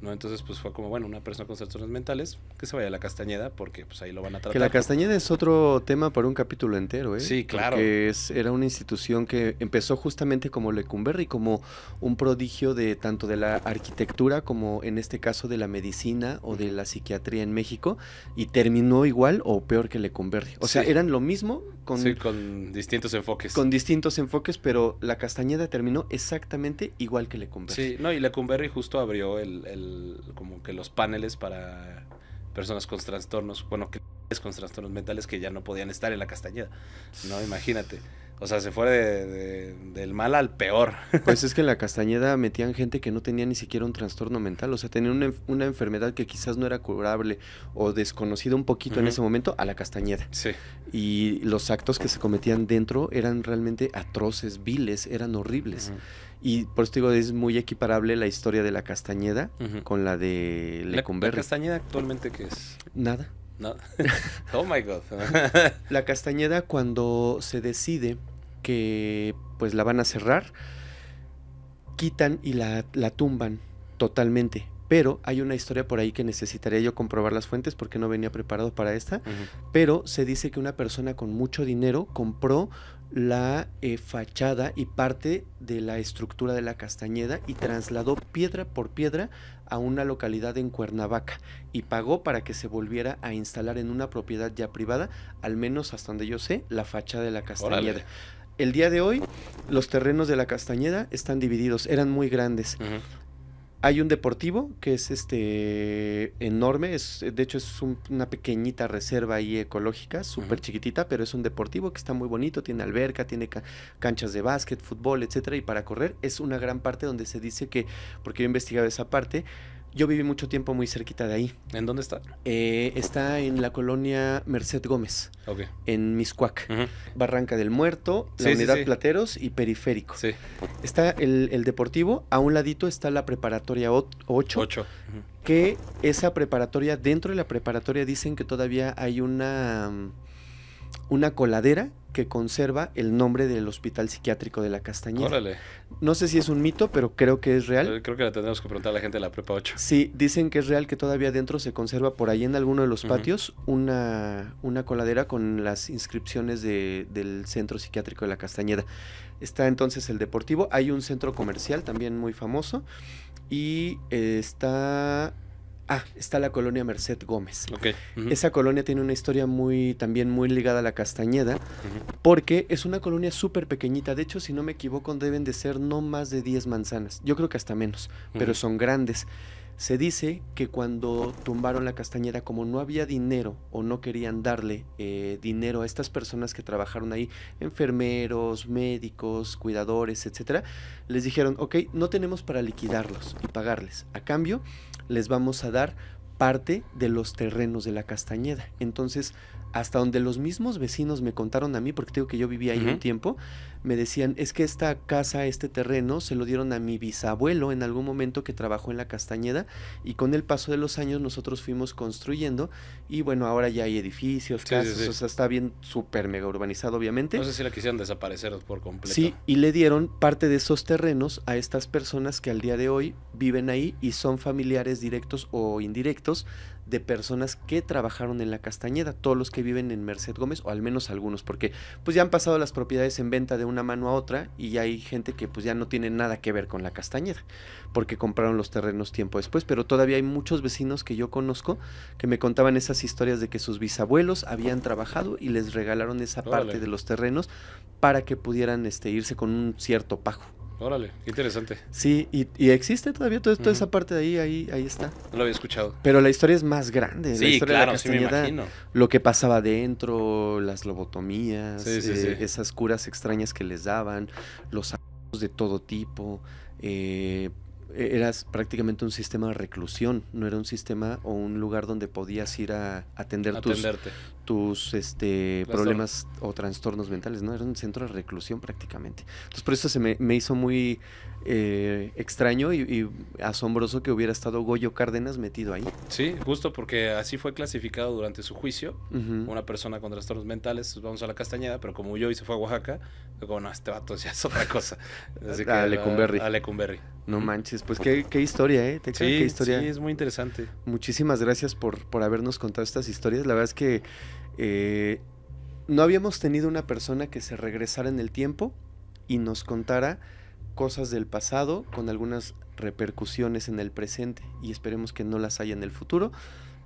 ¿no? Entonces, pues fue como, bueno, una persona con trastornos mentales, que se vaya a la Castañeda, porque pues ahí lo van a tratar. Que la Castañeda es otro tema para un capítulo entero, ¿eh? Sí, claro. Porque era una institución que empezó justamente como Lecumberri, como un prodigio de tanto de la arquitectura como en este caso de la medicina o de la psiquiatría en México, y terminó igual o peor que Lecumberri. O sea, Sí. eran lo mismo con distintos enfoques. con distintos enfoques, pero la Castañeda terminó exactamente igual que Lecumberri. Sí, no, y Lecumberri justo abrió como que los paneles para personas con trastornos, bueno, con trastornos mentales que ya no podían estar en la Castañeda, ¿no? Imagínate. O sea, se fue del mal al peor. Pues es que en la Castañeda metían gente que no tenía ni siquiera un trastorno mental, o sea, tenían una enfermedad que quizás no era curable o desconocida un poquito en ese momento a la Castañeda. Sí. Y los actos que se cometían dentro eran realmente atroces, viles, eran horribles. Y por eso digo, es muy equiparable la historia de la Castañeda con la de ¿La Lecumberri. Castañeda actualmente qué es? Nada. No. Oh my God. La Castañeda, cuando se decide que pues la van a cerrar, quitan y la tumban totalmente. Pero hay una historia por ahí que necesitaría yo comprobar las fuentes porque no venía preparado para esta. Pero se dice que una persona con mucho dinero compró la fachada y parte de la estructura de la Castañeda y trasladó piedra por piedra a una localidad en Cuernavaca y pagó para que se volviera a instalar en una propiedad ya privada, al menos hasta donde yo sé, la fachada de la Castañeda. Órale. El día de hoy, los terrenos de la Castañeda están divididos, eran muy grandes. Hay un deportivo que es enorme, de hecho es una pequeñita reserva ahí ecológica, súper chiquitita, pero es un deportivo que está muy bonito, tiene alberca, tiene canchas de básquet, fútbol, etcétera, y para correr es una gran parte donde se dice que, porque yo he investigado esa parte, yo viví mucho tiempo muy cerquita de ahí. ¿En dónde está? Está en la colonia Merced Gómez, Ok. en Mixcoac, Barranca del Muerto, la Sí, sí, Unidad sí. Plateros y Periférico. Sí. Está el deportivo, a un ladito está la preparatoria 8, 8. que esa preparatoria, dentro de la preparatoria dicen que todavía hay una coladera que conserva el nombre del hospital psiquiátrico de la Castañeda. Órale. No sé si es un mito, pero creo que es real. Creo que le tendremos que preguntar a la gente de la prepa 8. Sí, dicen que es real que todavía dentro se conserva por ahí en alguno de los patios una coladera con las inscripciones del centro psiquiátrico de la Castañeda. Está entonces el deportivo, hay un centro comercial también muy famoso y está la colonia Merced Gómez. Okay. Esa colonia tiene una historia también muy ligada a la Castañeda, porque es una colonia súper pequeñita. De hecho, si no me equivoco, deben de ser no más de 10 manzanas. Yo creo que hasta menos, pero son grandes. Se dice que cuando tumbaron la Castañeda, como no había dinero o no querían darle dinero a estas personas que trabajaron ahí, enfermeros, médicos, cuidadores, etcétera, les dijeron, ok, no tenemos para liquidarlos y pagarles. A cambio, les vamos a dar parte de los terrenos de la Castañeda. Entonces, hasta donde los mismos vecinos me contaron a mí, porque digo que yo vivía ahí un tiempo, me decían, es que esta casa, este terreno, se lo dieron a mi bisabuelo en algún momento que trabajó en la Castañeda, y con el paso de los años nosotros fuimos construyendo, y bueno, ahora ya hay edificios, casas, o sea, está bien súper mega urbanizado, obviamente. No sé si la quisieron desaparecer por completo. Sí, y le dieron parte de esos terrenos a estas personas que al día de hoy viven ahí y son familiares directos o indirectos de personas que trabajaron en la Castañeda, todos los que viven en Merced Gómez, o al menos algunos, porque pues ya han pasado las propiedades en venta de una mano a otra y ya hay gente que pues ya no tiene nada que ver con la Castañeda, porque compraron los terrenos tiempo después, pero todavía hay muchos vecinos que yo conozco que me contaban esas historias de que sus bisabuelos habían trabajado y les regalaron esa parte de los terrenos para que pudieran irse con un cierto pago. Órale, qué interesante. Sí, y existe todavía toda esa parte de ahí está. No lo había escuchado. Pero la historia es más grande. Sí, la historia claro, de la Castañeda, sí me imagino. lo que pasaba adentro, las lobotomías, Sí. esas curas extrañas que les daban, los abusos de todo tipo. Eras prácticamente un sistema de reclusión, no era un sistema o un lugar donde podías ir a atender tus problemas o trastornos mentales, no, era un centro de reclusión prácticamente. Entonces por eso se me hizo muy extraño y asombroso que hubiera estado Goyo Cárdenas metido ahí. Sí, justo porque así fue clasificado durante su juicio, una persona con trastornos mentales, pues vamos a la Castañeda, pero como huyó y se fue a Oaxaca, como no, este vato ya es otra cosa. Así que a Lecumberri. A Lecumberri. No manches, pues qué historia, ¿te sí, qué historia? Sí, es muy interesante. Muchísimas gracias por habernos contado estas historias. La verdad es que no habíamos tenido una persona que se regresara en el tiempo y nos contara cosas del pasado con algunas repercusiones en el presente, y esperemos que no las haya en el futuro,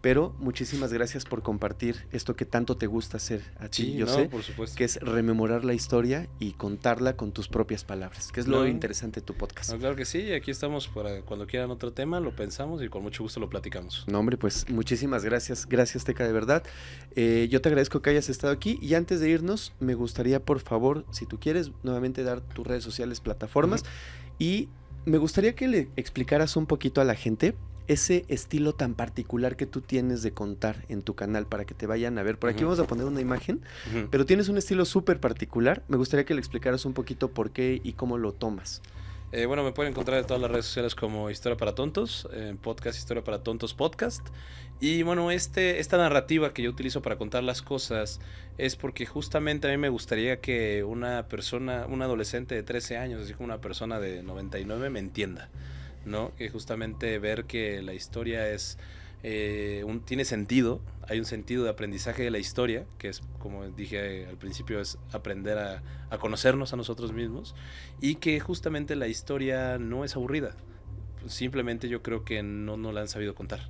pero muchísimas gracias por compartir esto que tanto te gusta hacer a ti, Sí, yo no, sé, por supuesto. que es rememorar la historia y contarla con tus propias palabras, que es lo No. interesante de tu podcast. No, claro que sí, aquí estamos para cuando quieran otro tema, lo pensamos y con mucho gusto lo platicamos. No, hombre, pues muchísimas gracias, gracias Teca, de verdad. Yo te agradezco que hayas estado aquí y antes de irnos, me gustaría, por favor, si tú quieres, nuevamente dar tus redes sociales, plataformas, y me gustaría que le explicaras un poquito a la gente ese estilo tan particular que tú tienes de contar en tu canal para que te vayan a ver. Por aquí vamos a poner una imagen, pero tienes un estilo súper particular. Me gustaría que le explicaras un poquito por qué y cómo lo tomas. Bueno, me pueden encontrar en todas las redes sociales como Historia para Tontos, en podcast Historia para Tontos Podcast. Y bueno, esta narrativa que yo utilizo para contar las cosas es porque justamente a mí me gustaría que una persona, un adolescente de 13 años, así como una persona de 99, me entienda, ¿no? Que justamente ver que la historia es tiene sentido, hay un sentido de aprendizaje de la historia, que es, como dije al principio, es aprender a conocernos a nosotros mismos, y que justamente la historia no es aburrida, simplemente yo creo que no la han sabido contar,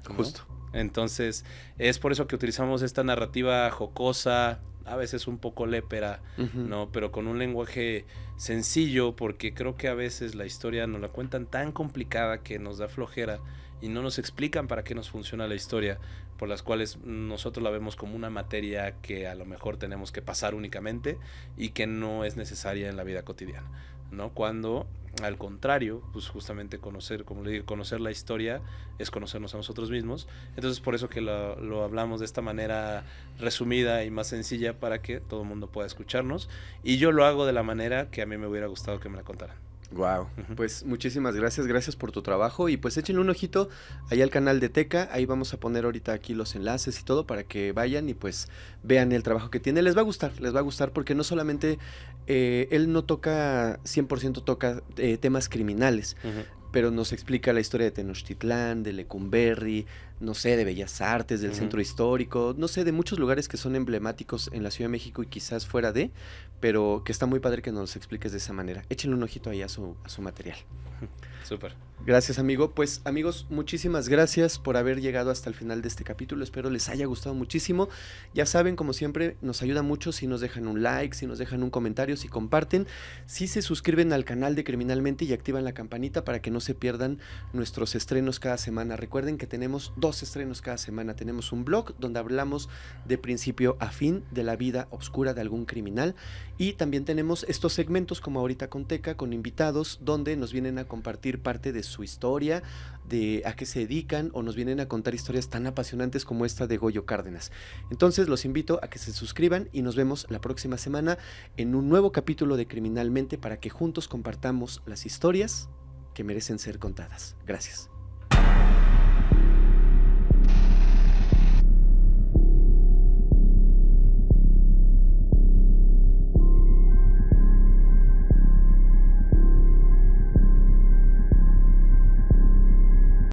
¿no? Justo. Entonces es por eso que utilizamos esta narrativa jocosa, a veces un poco lépera, ¿no? Pero con un lenguaje sencillo, porque creo que a veces la historia nos la cuentan tan complicada que nos da flojera y no nos explican para qué nos funciona la historia, por las cuales nosotros la vemos como una materia que a lo mejor tenemos que pasar únicamente y que no es necesaria en la vida cotidiana, ¿no? Cuando al contrario, pues justamente conocer, como le digo, conocer la historia es conocernos a nosotros mismos. Entonces por eso que lo hablamos de esta manera resumida y más sencilla para que todo el mundo pueda escucharnos. Y yo lo hago de la manera que a mí me hubiera gustado que me la contaran. Wow, pues muchísimas gracias, gracias por tu trabajo y pues échenle un ojito ahí al canal de Teca, ahí vamos a poner ahorita aquí los enlaces y todo para que vayan y pues vean el trabajo que tiene, les va a gustar porque no solamente él no toca 100% toca temas criminales, pero nos explica la historia de Tenochtitlán, de Lecumberri, no sé, de Bellas Artes, del Centro Histórico, no sé, de muchos lugares que son emblemáticos en la Ciudad de México y quizás fuera de, pero que está muy padre que nos los expliques de esa manera. Échenle un ojito ahí a su material. Súper. Gracias, amigo. Pues, amigos, muchísimas gracias por haber llegado hasta el final de este capítulo. Espero les haya gustado muchísimo. Ya saben, como siempre, nos ayuda mucho si nos dejan un like, si nos dejan un comentario, si comparten, si se suscriben al canal de Criminalmente y activan la campanita para que no se pierdan nuestros estrenos cada semana. Recuerden que tenemos 2 estrenos cada semana. Tenemos un blog donde hablamos de principio a fin de la vida oscura de algún criminal y también tenemos estos segmentos como ahorita con Teca, con invitados, donde nos vienen a compartir parte de su historia, de a qué se dedican o nos vienen a contar historias tan apasionantes como esta de Goyo Cárdenas. Entonces los invito a que se suscriban y nos vemos la próxima semana en un nuevo capítulo de Criminalmente para que juntos compartamos las historias que merecen ser contadas. Gracias.